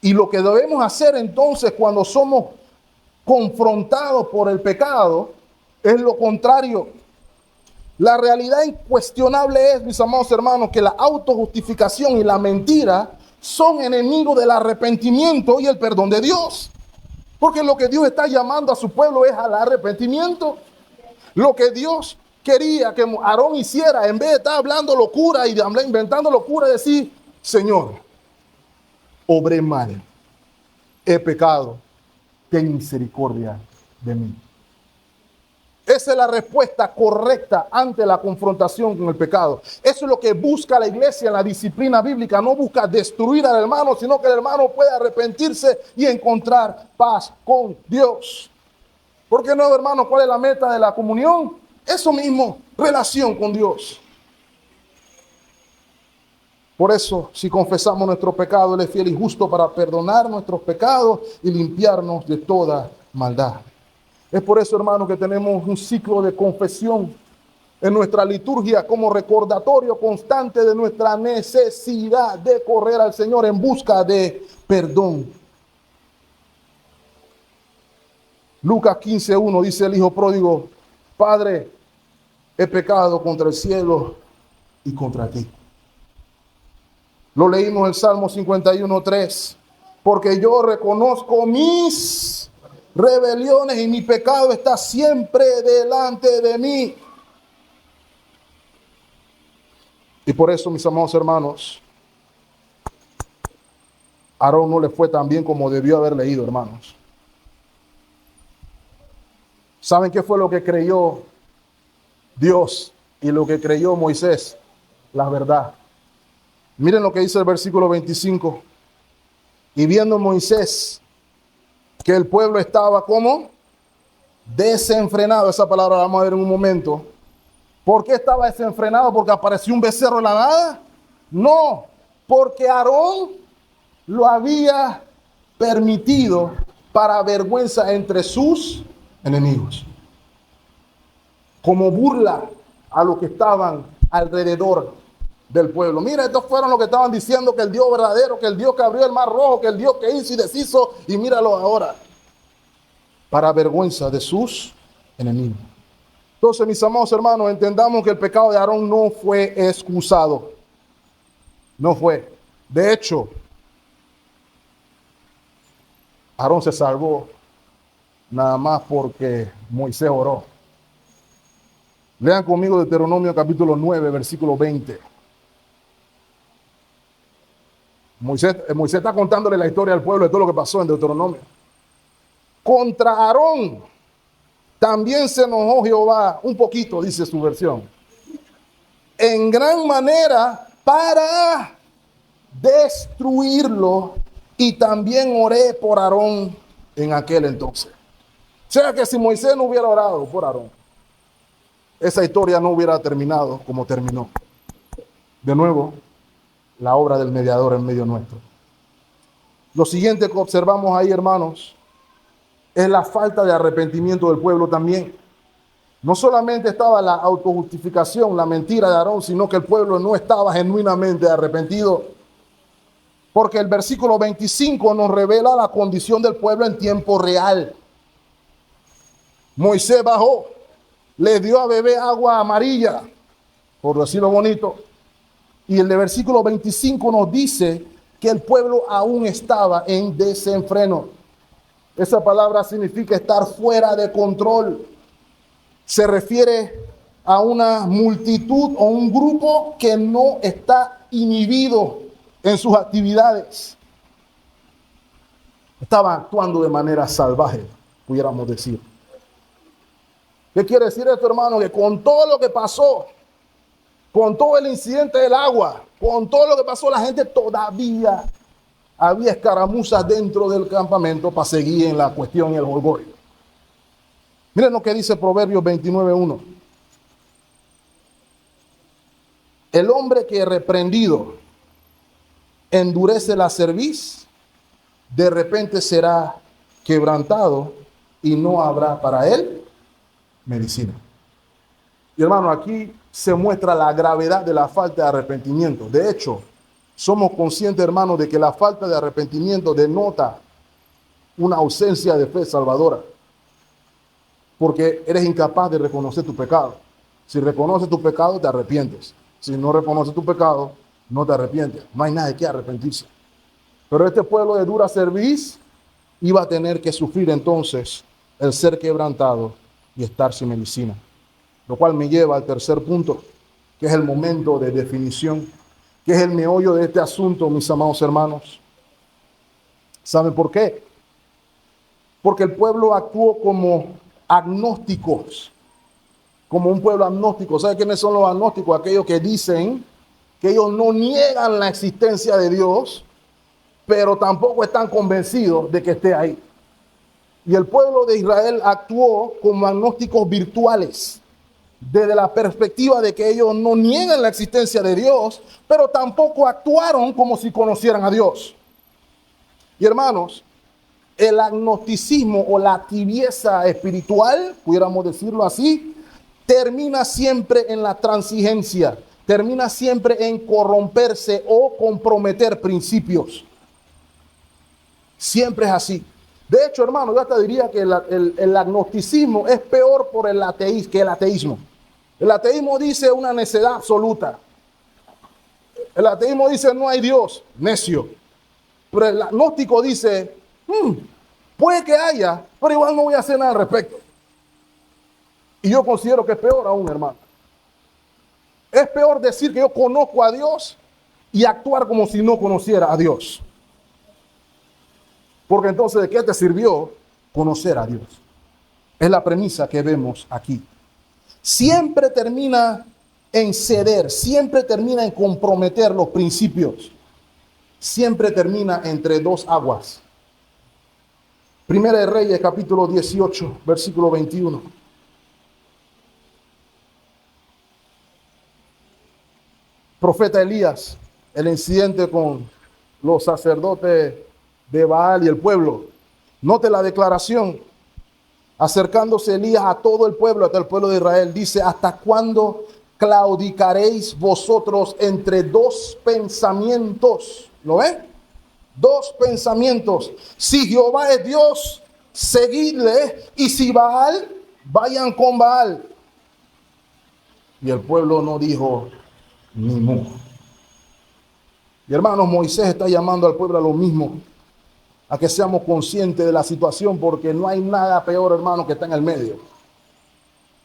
[SPEAKER 1] Y lo que debemos hacer entonces cuando somos confrontados por el pecado es lo contrario. La realidad incuestionable es, mis amados hermanos, que la autojustificación y la mentira son enemigos del arrepentimiento y el perdón de Dios. Porque lo que Dios está llamando a su pueblo es al arrepentimiento. Lo que Dios quería que Aarón hiciera, en vez de estar hablando locura y inventando locura, decir: Señor, obré mal, he pecado, ten misericordia de mí. Esa es la respuesta correcta ante la confrontación con el pecado. Eso es lo que busca la iglesia en la disciplina bíblica. No busca destruir al hermano, sino que el hermano pueda arrepentirse y encontrar paz con Dios. ¿Por qué no, hermano? ¿Cuál es la meta de la comunión? Eso mismo, relación con Dios. Por eso, si confesamos nuestro pecado, Él es fiel y justo para perdonar nuestros pecados y limpiarnos de toda maldad. Es por eso, hermano, que tenemos un ciclo de confesión en nuestra liturgia como recordatorio constante de nuestra necesidad de correr al Señor en busca de perdón. Lucas 15:1 dice el hijo pródigo: Padre, he pecado contra el cielo y contra ti. Lo leímos en Salmo 51:3. Porque yo reconozco mis rebeliones y mi pecado está siempre delante de mí. Y por eso, mis amados hermanos, a Aarón no le fue tan bien como debió haber leído, hermanos. ¿Saben qué fue lo que creyó Dios y lo que creyó Moisés? La verdad. Miren lo que dice el versículo 25. Y viendo Moisés que el pueblo estaba como desenfrenado, esa palabra la vamos a ver en un momento. ¿Por qué estaba desenfrenado? ¿Porque apareció un becerro en la nada? No, porque Aarón lo había permitido para vergüenza entre sus enemigos, como burla a los que estaban alrededor del pueblo. Mira, estos fueron los que estaban diciendo que el Dios verdadero, que el Dios que abrió el mar rojo, que el Dios que hizo y deshizo, y míralo ahora, para vergüenza de sus enemigos. Entonces, mis amados hermanos, entendamos que el pecado de Aarón no fue excusado. No fue. De hecho, Aarón se salvó nada más porque Moisés oró. Lean conmigo Deuteronomio capítulo 9, versículo 20. Moisés está contándole la historia al pueblo de todo lo que pasó en Deuteronomio. Contra Aarón también se enojó Jehová, un poquito, dice su versión, en gran manera para destruirlo, y también oré por Aarón en aquel entonces. O sea que si Moisés no hubiera orado por Aarón, esa historia no hubiera terminado como terminó. De nuevo, la obra del mediador en medio nuestro. Lo siguiente que observamos ahí, hermanos, es la falta de arrepentimiento del pueblo también. No solamente estaba la autojustificación, la mentira de Aarón, sino que el pueblo no estaba genuinamente arrepentido. Porque el versículo 25 nos revela la condición del pueblo en tiempo real. Moisés bajó, le dio a beber agua amarilla, por decirlo bonito. Y el de versículo 25 nos dice que el pueblo aún estaba en desenfreno. Esa palabra significa estar fuera de control. Se refiere a una multitud o un grupo que no está inhibido en sus actividades. Estaba actuando de manera salvaje, pudiéramos decir. ¿Qué quiere decir esto, hermano? Que con todo lo que pasó, con todo el incidente del agua, con todo lo que pasó, la gente todavía había escaramuzas dentro del campamento para seguir en la cuestión y el jolgorio. Miren lo que dice Proverbios 29:1. El hombre que reprendido endurece la cerviz, de repente será quebrantado y no habrá para él medicina. Y hermano, aquí se muestra la gravedad de la falta de arrepentimiento. De hecho, somos conscientes, hermano, de que la falta de arrepentimiento denota una ausencia de fe salvadora, porque eres incapaz de reconocer tu pecado. Si reconoces tu pecado, te arrepientes. Si no reconoces tu pecado, no te arrepientes. No hay nada de qué arrepentirse. Pero este pueblo de dura cerviz iba a tener que sufrir entonces el ser quebrantado y estar sin medicina. Lo cual me lleva al tercer punto, que es el momento de definición, que es el meollo de este asunto, mis amados hermanos. ¿Saben por qué? Porque el pueblo actuó como agnósticos, como un pueblo agnóstico. ¿Sabe quiénes son los agnósticos? Aquellos que dicen que ellos no niegan la existencia de Dios, pero tampoco están convencidos de que esté ahí. Y el pueblo de Israel actuó como agnósticos virtuales, desde la perspectiva de que ellos no niegan la existencia de Dios, pero tampoco actuaron como si conocieran a Dios. Y hermanos, el agnosticismo o la tibieza espiritual, pudiéramos decirlo así, termina siempre en la transigencia, termina siempre en corromperse o comprometer principios. Siempre es así. De hecho, hermano, yo hasta diría que el agnosticismo es peor por el que el ateísmo. El ateísmo dice una necedad absoluta. El ateísmo dice no hay Dios, necio. Pero el agnóstico dice, puede que haya, pero igual no voy a hacer nada al respecto. Y yo considero que es peor aún, hermano. Es peor decir que yo conozco a Dios y actuar como si no conociera a Dios. Porque entonces, ¿de qué te sirvió conocer a Dios? Es la premisa que vemos aquí. Siempre termina en ceder, siempre termina en comprometer los principios. Siempre termina entre dos aguas. Primera de Reyes, capítulo 18, versículo 21. Profeta Elías, el incidente con los sacerdotes de Baal y el pueblo. Note la declaración. Acercándose Elías a todo el pueblo, hasta el pueblo de Israel, dice: ¿hasta cuándo claudicaréis vosotros entre dos pensamientos? ¿Lo ven? Dos pensamientos. Si Jehová es Dios, seguidle, y si Baal, vayan con Baal. Y el pueblo no dijo ni mu. Y hermanos, Moisés está llamando al pueblo a lo mismo, a que seamos conscientes de la situación, porque no hay nada peor, hermano, que está en el medio. El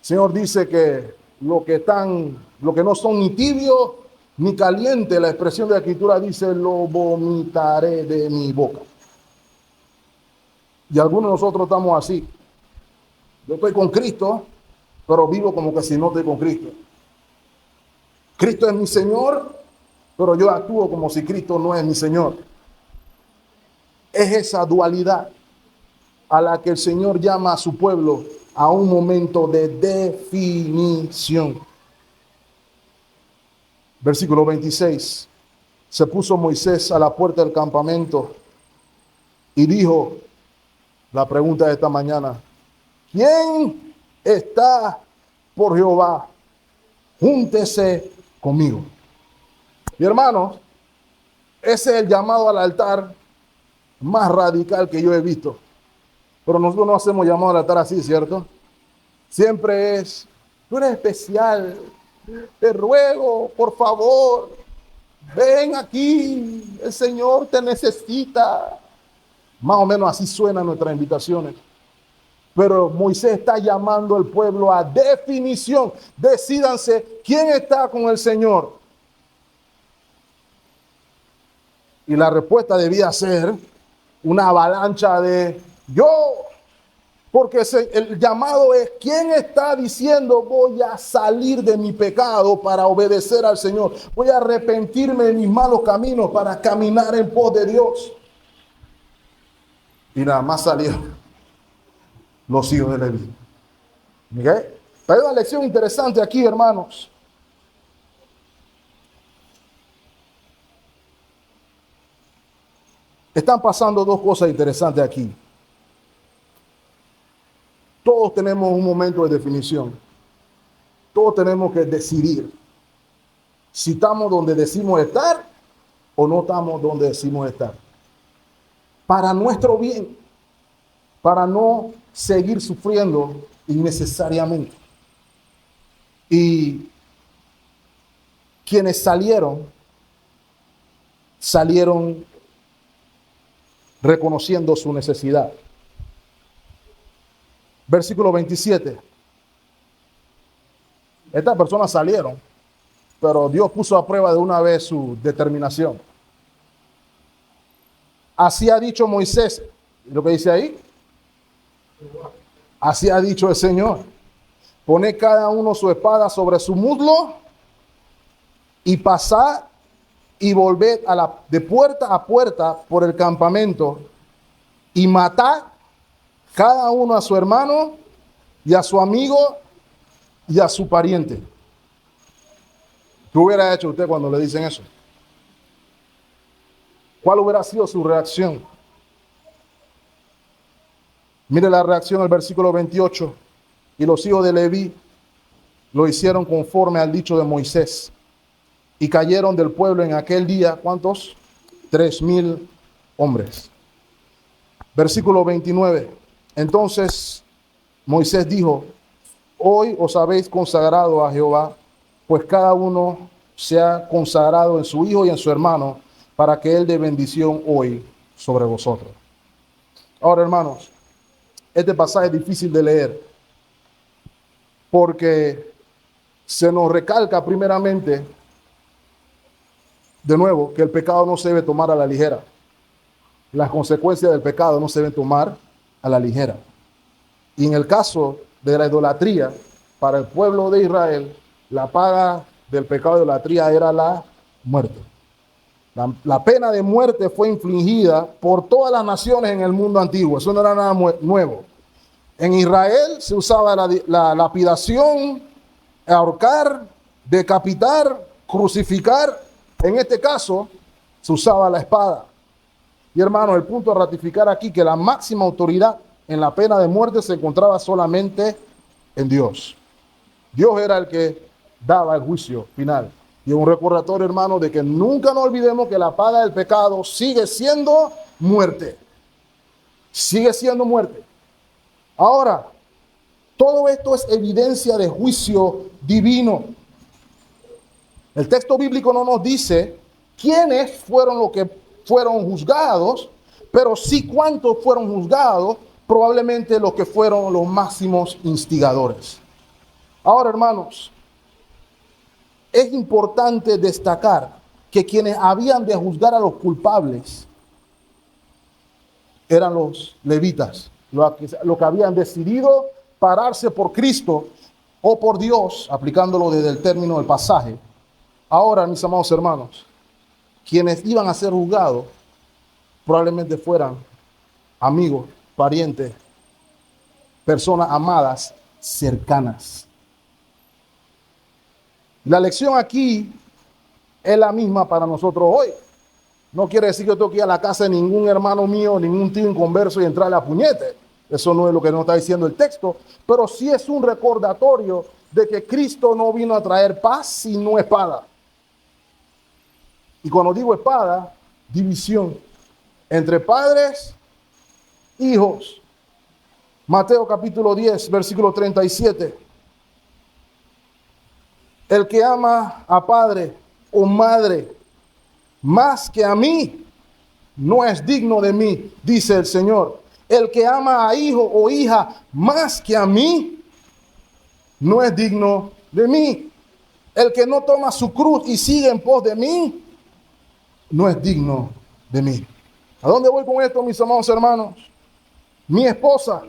[SPEAKER 1] Señor dice que lo que no son ni tibios ni calientes, la expresión de la Escritura dice, lo vomitaré de mi boca. Y algunos de nosotros estamos así. Yo estoy con Cristo, pero vivo como que si no estoy con Cristo. Cristo es mi Señor, pero yo actúo como si Cristo no es mi Señor. Es esa dualidad a la que el Señor llama a su pueblo a un momento de definición. Versículo 26. Se puso Moisés a la puerta del campamento y dijo, la pregunta de esta mañana: ¿quién está por Jehová? Júntese conmigo. Y hermanos, ese es el llamado al altar más radical que yo he visto. Pero nosotros no hacemos llamado al altar así, ¿cierto? Siempre es, tú eres especial, te ruego, por favor, ven aquí, el Señor te necesita. Más o menos así suenan nuestras invitaciones. Pero Moisés está llamando al pueblo a definición. Decídanse quién está con el Señor. Y la respuesta debía ser una avalancha de yo. Porque el llamado es, ¿quién está diciendo voy a salir de mi pecado para obedecer al Señor? Voy a arrepentirme de mis malos caminos para caminar en pos de Dios. Y nada más salieron los hijos de Leví. ¿Okay? Hay una lección interesante aquí, hermanos. Están pasando dos cosas interesantes aquí. Todos tenemos un momento de definición. Todos tenemos que decidir si estamos donde decimos estar o no estamos donde decimos estar. Para nuestro bien, para no seguir sufriendo innecesariamente. Y quienes salieron reconociendo su necesidad. Versículo 27. Estas personas salieron, pero Dios puso a prueba de una vez su determinación. Así ha dicho Moisés, lo que dice ahí. Así ha dicho el Señor. Poned cada uno su espada sobre su muslo y pasad y volved de puerta a puerta por el campamento y matad cada uno a su hermano y a su amigo y a su pariente. ¿Qué hubiera hecho usted cuando le dicen eso? ¿Cuál hubiera sido su reacción? Mire la reacción al versículo 28. Y los hijos de Leví lo hicieron conforme al dicho de Moisés. Y cayeron del pueblo en aquel día, ¿cuántos? 3,000 hombres. Versículo 29. Entonces Moisés dijo: hoy os habéis consagrado a Jehová, pues cada uno se ha consagrado en su hijo y en su hermano, para que él dé bendición hoy sobre vosotros. Ahora, hermanos, este pasaje es difícil de leer, porque se nos recalca primeramente, de nuevo, que el pecado no se debe tomar a la ligera. Las consecuencias del pecado no se deben tomar a la ligera. Y en el caso de la idolatría, para el pueblo de Israel, la paga del pecado de idolatría era la muerte. La pena de muerte fue infligida por todas las naciones en el mundo antiguo. Eso no era nada nuevo. En Israel se usaba la lapidación, ahorcar, decapitar, crucificar. En este caso se usaba la espada. Y hermano, el punto a ratificar aquí que la máxima autoridad en la pena de muerte se encontraba solamente en Dios. Dios era el que daba el juicio final. Y un recordatorio, hermano, de que nunca nos olvidemos que la paga del pecado sigue siendo muerte. Sigue siendo muerte. Ahora, todo esto es evidencia de juicio divino. El texto bíblico no nos dice quiénes fueron los que fueron juzgados, pero sí cuántos fueron juzgados, probablemente los que fueron los máximos instigadores. Ahora, hermanos, es importante destacar que quienes habían de juzgar a los culpables eran los levitas, los que habían decidido pararse por Cristo o por Dios, aplicándolo desde el término del pasaje. Ahora, mis amados hermanos, quienes iban a ser juzgados probablemente fueran amigos, parientes, personas amadas, cercanas. La lección aquí es la misma para nosotros hoy. No quiere decir que yo tengo que ir a la casa de ningún hermano mío, ningún tío inconverso y entrarle a puñete. Eso no es lo que nos está diciendo el texto, pero sí es un recordatorio de que Cristo no vino a traer paz sino espada. Y cuando digo espada, división entre padres, hijos. Mateo capítulo 10, versículo 37. El que ama a padre o madre más que a mí, no es digno de mí, dice el Señor. El que ama a hijo o hija más que a mí, no es digno de mí. El que no toma su cruz y sigue en pos de mí, no es digno de mí. ¿A dónde voy con esto, mis amados hermanos? Mi esposa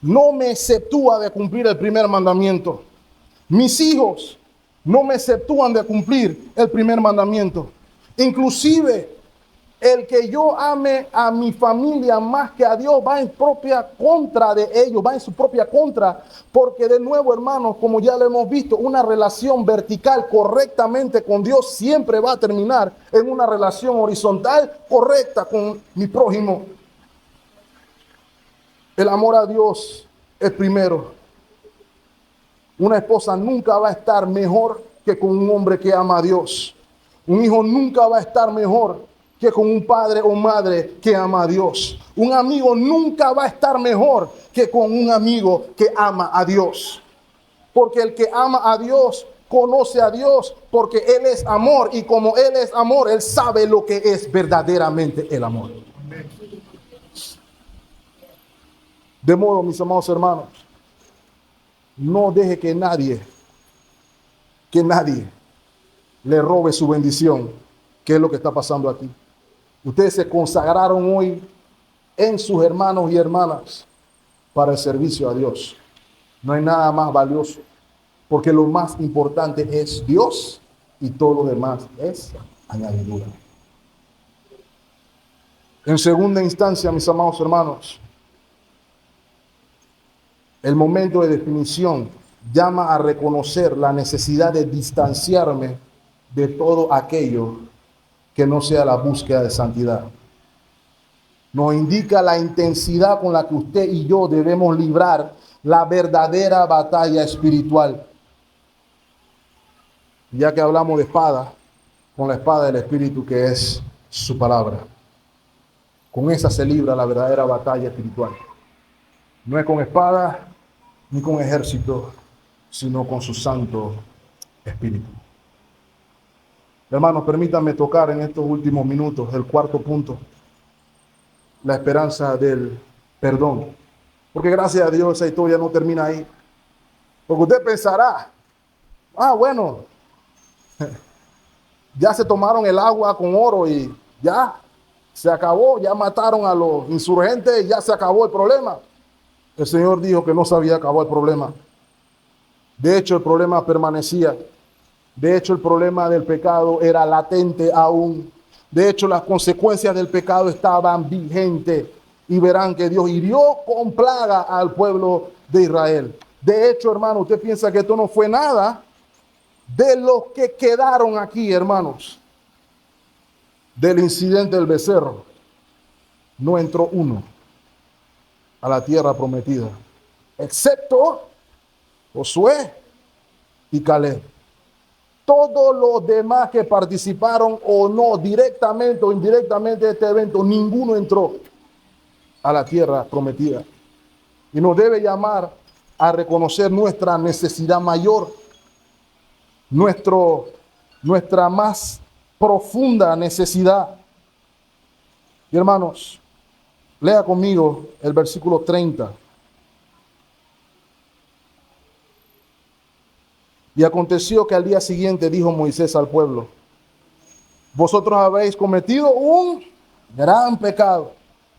[SPEAKER 1] no me exceptúa de cumplir el primer mandamiento. Mis hijos no me exceptúan de cumplir el primer mandamiento. Inclusive, el que yo ame a mi familia más que a Dios va en propia contra de ellos, va en su propia contra, porque de nuevo, hermanos, como ya lo hemos visto, una relación vertical correctamente con Dios siempre va a terminar en una relación horizontal correcta con mi prójimo. El amor a Dios es primero. Una esposa nunca va a estar mejor que con un hombre que ama a Dios. Un hijo nunca va a estar mejor que con un padre o madre que ama a Dios. Un amigo nunca va a estar mejor que con un amigo que ama a Dios. porque el que ama a Dios conoce a Dios, porque Él es amor, y como Él es amor, Él sabe lo que es verdaderamente el amor. De modo, mis amados hermanos, no deje que nadie le robe su bendición, que es lo que está pasando aquí. Ustedes se consagraron hoy en sus hermanos y hermanas para el servicio a Dios. No hay nada más valioso, porque lo más importante es Dios y todo lo demás es añadidura. En segunda instancia, mis amados hermanos, el momento de definición llama a reconocer la necesidad de distanciarme de todo aquello que no sea la búsqueda de santidad. Nos indica la intensidad con la que usted y yo debemos librar la verdadera batalla espiritual. Ya que hablamos de espada, con la espada del Espíritu, que es su palabra. Con esa se libra la verdadera batalla espiritual. No es con espada ni con ejército, sino con su Santo Espíritu. Hermanos, permítanme tocar en estos últimos minutos el cuarto punto, la esperanza del perdón. Porque gracias a Dios esa historia no termina ahí. Porque usted pensará, bueno, ya se tomaron el agua con oro y ya se acabó, ya mataron a los insurgentes y ya se acabó el problema. El Señor dijo que no se había acabado el problema. De hecho, el problema permanecía. De hecho, el problema del pecado era latente aún. De hecho, las consecuencias del pecado estaban vigentes. Y verán que Dios hirió con plaga al pueblo de Israel. De hecho, hermano, usted piensa que esto no fue nada de los que quedaron aquí, hermanos. Del incidente del becerro, no entró uno a la tierra prometida, excepto Josué y Caleb. Todos los demás que participaron o no, directamente o indirectamente de este evento, ninguno entró a la tierra prometida. Y nos debe llamar a reconocer nuestra necesidad mayor, nuestra más profunda necesidad. Y hermanos, lea conmigo el versículo 30. Y aconteció que al día siguiente dijo Moisés al pueblo: vosotros habéis cometido un gran pecado,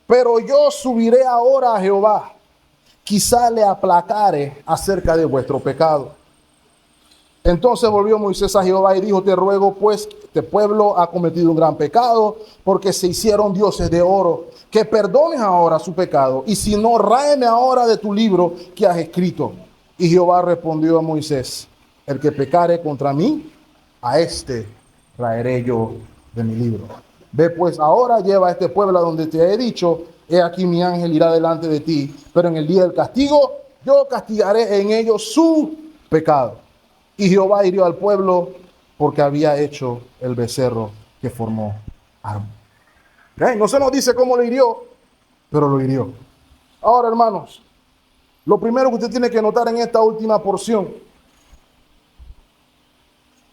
[SPEAKER 1] pero yo subiré ahora a Jehová, quizá le aplacare acerca de vuestro pecado. Entonces volvió Moisés a Jehová y dijo: te ruego pues, este pueblo ha cometido un gran pecado, porque se hicieron dioses de oro, que perdones ahora su pecado, y si no, ráeme ahora de tu libro que has escrito. Y Jehová respondió a Moisés: el que pecare contra mí, a este raeré yo de mi libro. Ve pues ahora, lleva a este pueblo a donde te he dicho: he aquí mi ángel irá delante de ti, pero en el día del castigo yo castigaré en ellos su pecado. Y Jehová hirió al pueblo porque había hecho el becerro que formó árbol. No se nos dice cómo lo hirió, pero lo hirió. Ahora, hermanos, lo primero que usted tiene que notar en esta última porción: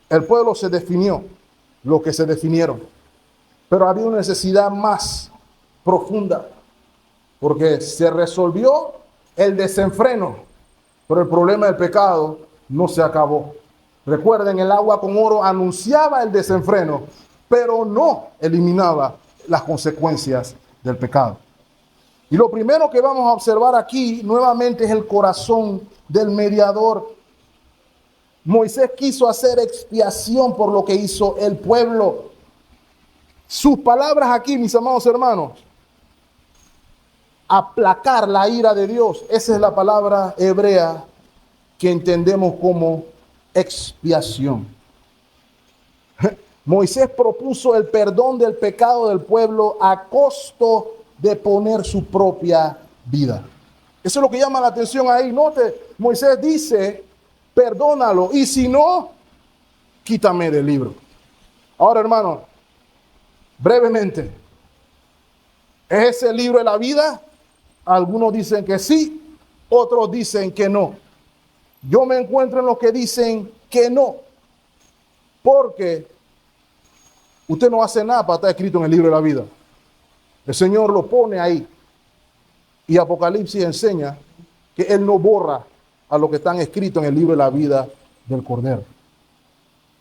[SPEAKER 1] el pueblo se definió, lo que se definieron, pero había una necesidad más profunda, porque se resolvió el desenfreno, pero el problema del pecado no se acabó. Recuerden, el agua con oro anunciaba el desenfreno, pero no eliminaba las consecuencias del pecado. Y lo primero que vamos a observar aquí nuevamente es el corazón del mediador. Moisés quiso hacer expiación por lo que hizo el pueblo. Sus palabras aquí, mis amados hermanos: aplacar la ira de Dios. Esa es la palabra hebrea que entendemos como expiación. Moisés propuso el perdón del pecado del pueblo a costo de poner su propia vida. Eso es lo que llama la atención ahí. Note, Moisés dice: perdónalo, y si no, quítame del libro. Ahora, hermano, brevemente, ¿es ese el libro de la vida? Algunos dicen que sí, otros dicen que no. Yo me encuentro en los que dicen que no, porque usted no hace nada para estar escrito en el libro de la vida. El Señor lo pone ahí. Y Apocalipsis enseña que Él no borra a lo que están escritos en el libro de la vida del Cordero.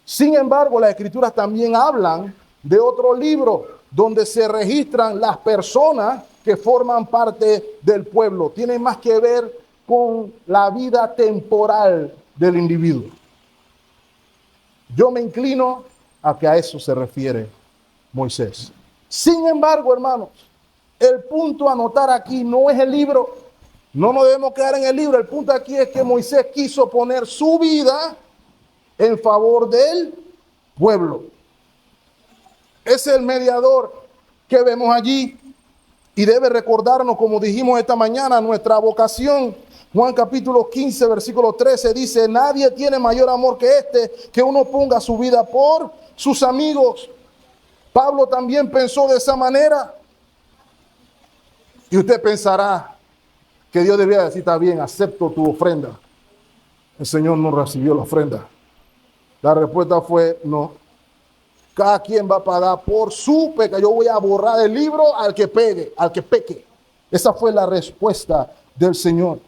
[SPEAKER 1] Sin embargo, las Escrituras también hablan de otro libro donde se registran las personas que forman parte del pueblo. Tiene más que ver con la vida temporal del individuo. Yo me inclino a que a eso se refiere Moisés. Sin embargo, hermanos, el punto a notar aquí no es el libro. No nos debemos quedar en el libro. El punto aquí es que Moisés quiso poner su vida en favor del pueblo. Es el mediador que vemos allí y debe recordarnos, como dijimos esta mañana, nuestra vocación. Juan capítulo 15, versículo 13 dice: nadie tiene mayor amor que este, que uno ponga su vida por sus amigos. Pablo también pensó de esa manera. Y usted pensará que Dios debía decir: está bien, acepto tu ofrenda. El Señor no recibió la ofrenda. La respuesta fue no. Cada quien va a pagar por su pecado. Yo voy a borrar el libro al que pegue, al que peque. Esa fue la respuesta del Señor.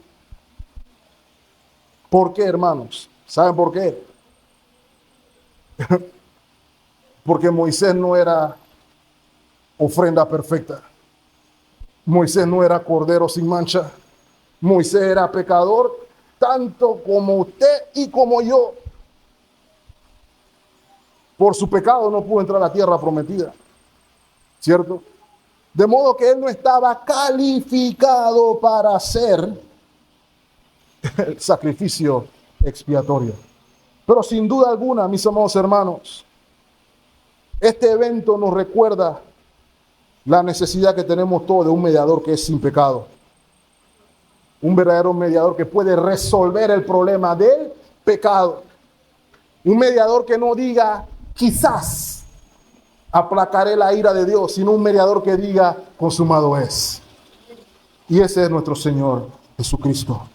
[SPEAKER 1] ¿Por qué, hermanos? ¿Saben por qué? Porque Moisés no era ofrenda perfecta. Moisés no era cordero sin mancha. Moisés era pecador, tanto como usted y como yo. Por su pecado no pudo entrar a la tierra prometida, ¿cierto? De modo que él no estaba calificado para hacer el sacrificio expiatorio. Pero sin duda alguna, mis amados hermanos, este evento nos recuerda la necesidad que tenemos todos de un mediador que es sin pecado. Un verdadero mediador que puede resolver el problema del pecado. Un mediador que no diga: quizás aplacaré la ira de Dios, sino un mediador que diga: consumado es. Y ese es nuestro Señor Jesucristo.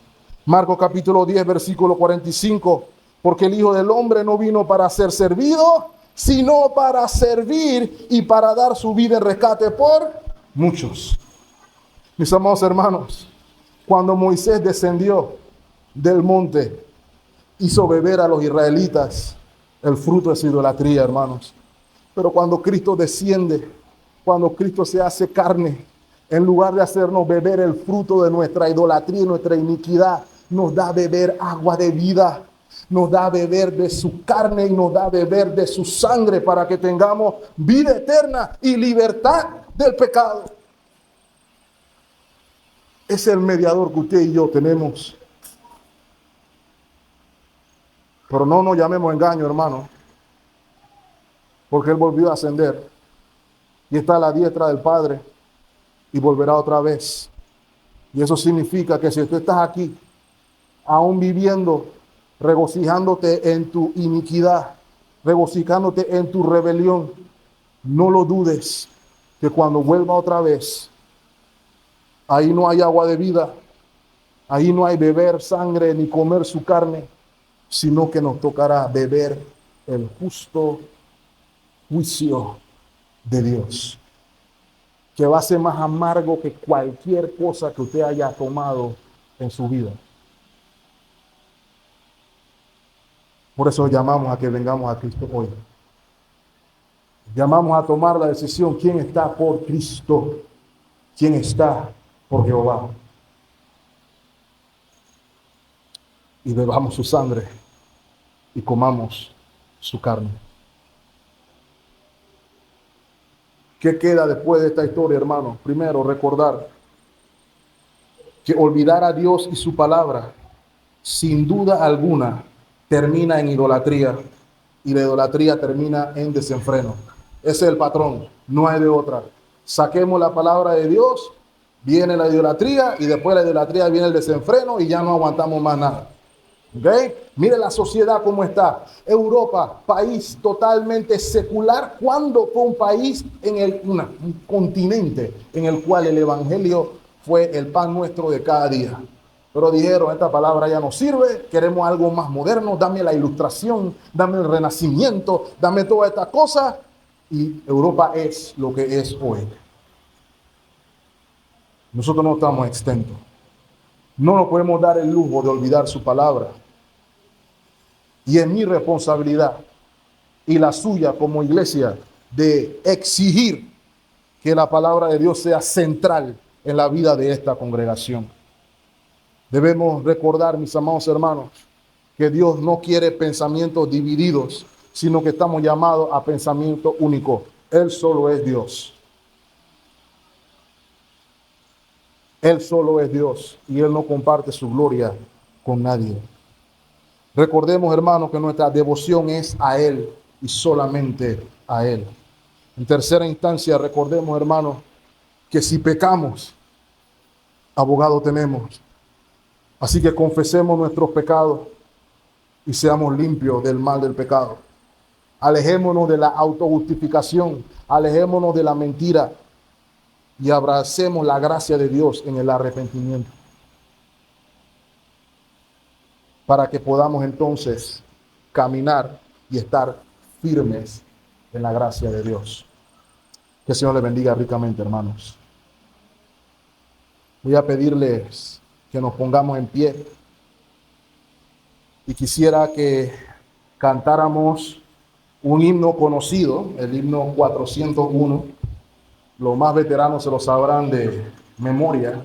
[SPEAKER 1] Marcos capítulo 10, versículo 45. Porque el Hijo del Hombre no vino para ser servido, sino para servir y para dar su vida en rescate por muchos. Mis amados hermanos, cuando Moisés descendió del monte, hizo beber a los israelitas el fruto de su idolatría, hermanos. Pero cuando Cristo desciende, cuando Cristo se hace carne, en lugar de hacernos beber el fruto de nuestra idolatría y nuestra iniquidad, nos da a beber agua de vida, nos da a beber de su carne y nos da a beber de su sangre para que tengamos vida eterna y libertad del pecado. Es el mediador que usted y yo tenemos. Pero no nos llamemos engaño, hermano, porque Él volvió a ascender y está a la diestra del Padre y volverá otra vez. Y eso significa que si tú estás aquí, aún viviendo, regocijándote en tu iniquidad, regocijándote en tu rebelión, no lo dudes, que cuando vuelva otra vez, ahí no hay agua de vida, ahí no hay beber sangre ni comer su carne, sino que nos tocará beber el justo juicio de Dios, que va a ser más amargo que cualquier cosa que usted haya tomado en su vida. Por eso llamamos a que vengamos a Cristo hoy. Llamamos a tomar la decisión: ¿quién está por Cristo? ¿Quién está por Jehová? Y bebamos su sangre y comamos su carne. ¿Qué queda después de esta historia, hermano? Primero, recordar que olvidar a Dios y su palabra, sin duda alguna, termina en idolatría, y la idolatría termina en desenfreno. Ese es el patrón, no hay de otra. Saquemos la palabra de Dios, viene la idolatría, y después de la idolatría viene el desenfreno y ya no aguantamos más nada. ¿Okay? Mire la sociedad cómo está. Europa, país totalmente secular, cuando fue un país un continente en el cual el evangelio fue el pan nuestro de cada día. Pero dijeron, esta palabra ya no sirve, queremos algo más moderno, dame la ilustración, dame el renacimiento, dame toda esta cosa. Y Europa es lo que es hoy. Nosotros no estamos exentos. No nos podemos dar el lujo de olvidar su palabra. Y es mi responsabilidad y la suya como iglesia de exigir que la palabra de Dios sea central en la vida de esta congregación. Debemos recordar, mis amados hermanos, que Dios no quiere pensamientos divididos, sino que estamos llamados a pensamiento único. Él solo es Dios. Él solo es Dios y Él no comparte su gloria con nadie. Recordemos, hermanos, que nuestra devoción es a Él y solamente a Él. En tercera instancia, recordemos, hermanos, que si pecamos, abogado tenemos. Así que confesemos nuestros pecados y seamos limpios del mal del pecado. Alejémonos de la autojustificación, alejémonos de la mentira y abracemos la gracia de Dios en el arrepentimiento. Para que podamos entonces caminar y estar firmes en la gracia de Dios. Que el Señor les bendiga ricamente, hermanos. Voy a pedirles que nos pongamos en pie y quisiera que cantáramos un himno conocido, el himno 401. Los más veteranos se lo sabrán de memoria.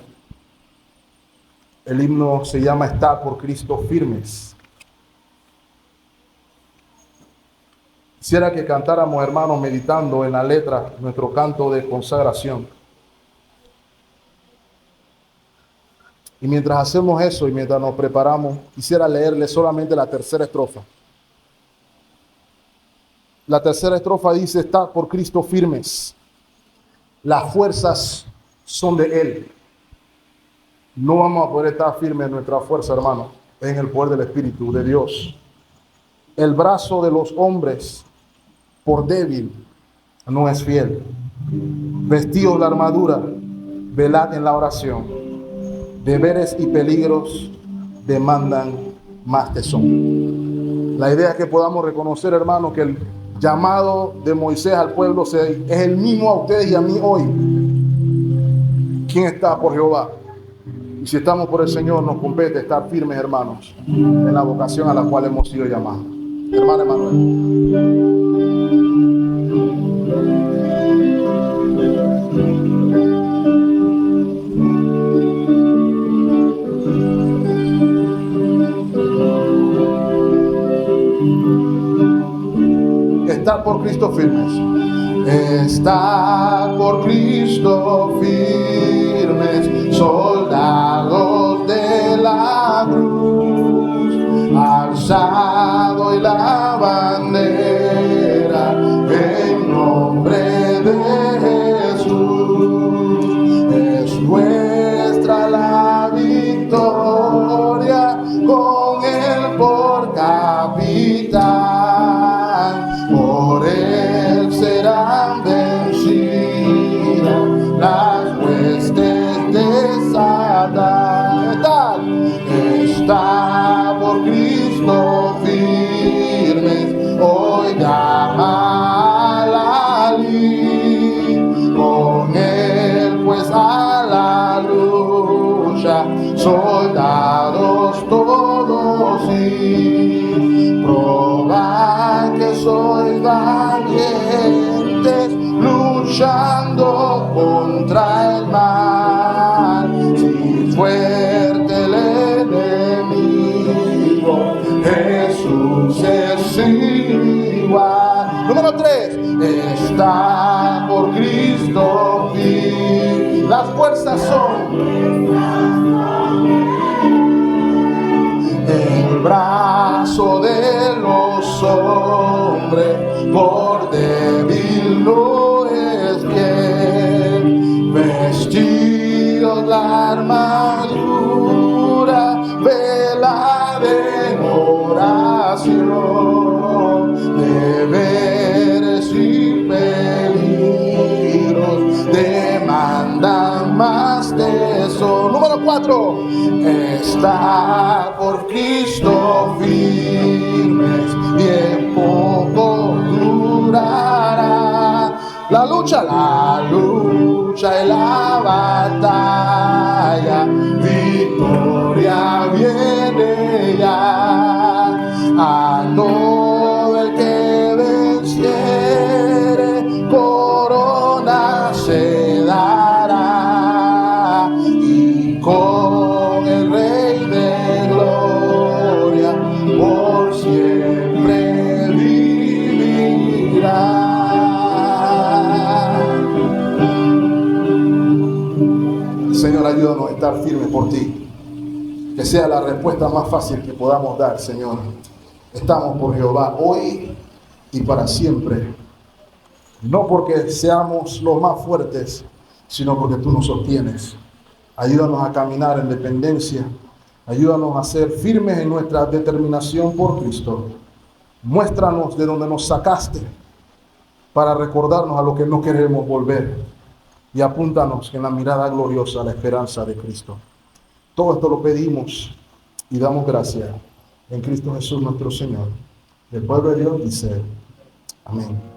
[SPEAKER 1] El himno se llama Estar por Cristo firmes. Quisiera que cantáramos, hermanos, meditando en la letra, nuestro canto de consagración. Y mientras hacemos eso y mientras nos preparamos, quisiera leerle solamente la tercera estrofa. La tercera estrofa dice, Estar por Cristo firmes. Las fuerzas son de Él. No vamos a poder estar firmes en nuestra fuerza, hermano, en el poder del Espíritu de Dios. El brazo de los hombres, por débil, no es fiel. Vestidos la armadura, velad en la oración. Deberes y peligros demandan más tesón. La idea es que podamos reconocer, hermano, que el llamado de Moisés al pueblo es el mismo a ustedes y a mí hoy. ¿Quién está por Jehová? Y si estamos por el Señor, nos compete estar firmes, hermanos, en la vocación a la cual hemos sido llamados. Hermano Emanuel. Estar por Cristo firmes. Estar por Cristo firmes, soldados de la cruz, alzado y la bandera en nombre de Jesús. Es nuestra la victoria con Él por capitán. Por Él serán vencidas las huestes de Satán. Está por Cristo firmes, hoy llama la lid. Con Él pues a la lucha, soldados todos y probad que sois valientes, luchando contra el mal. Si fuerte el enemigo, Jesús es igual. Número 3. Está por Cristo firme. Las fuerzas son el brazo de los hombres, por débil no es fiel. Vestidos la armadura, velad en oración. Deberes y peligros demandan más tesón. Número 4. Estar por Cristo firmes y en poco durará. La lucha y la batalla, victoria viene ya. A todo el que venciere, corona se dará, y con el Rey de gloria por siempre vivirá. Señor, ayúdanos a estar firmes por ti. Que sea la respuesta más fácil que podamos dar, Señor. Estamos por Jehová hoy y para siempre. No porque seamos los más fuertes, sino porque tú nos sostienes. Ayúdanos a caminar en dependencia. Ayúdanos a ser firmes en nuestra determinación por Cristo. Muéstranos de donde nos sacaste para recordarnos a lo que no queremos volver. Y apúntanos en la mirada gloriosa a la esperanza de Cristo. Todo esto lo pedimos y damos gracias en Cristo Jesús nuestro Señor. El pueblo de Dios dice amén.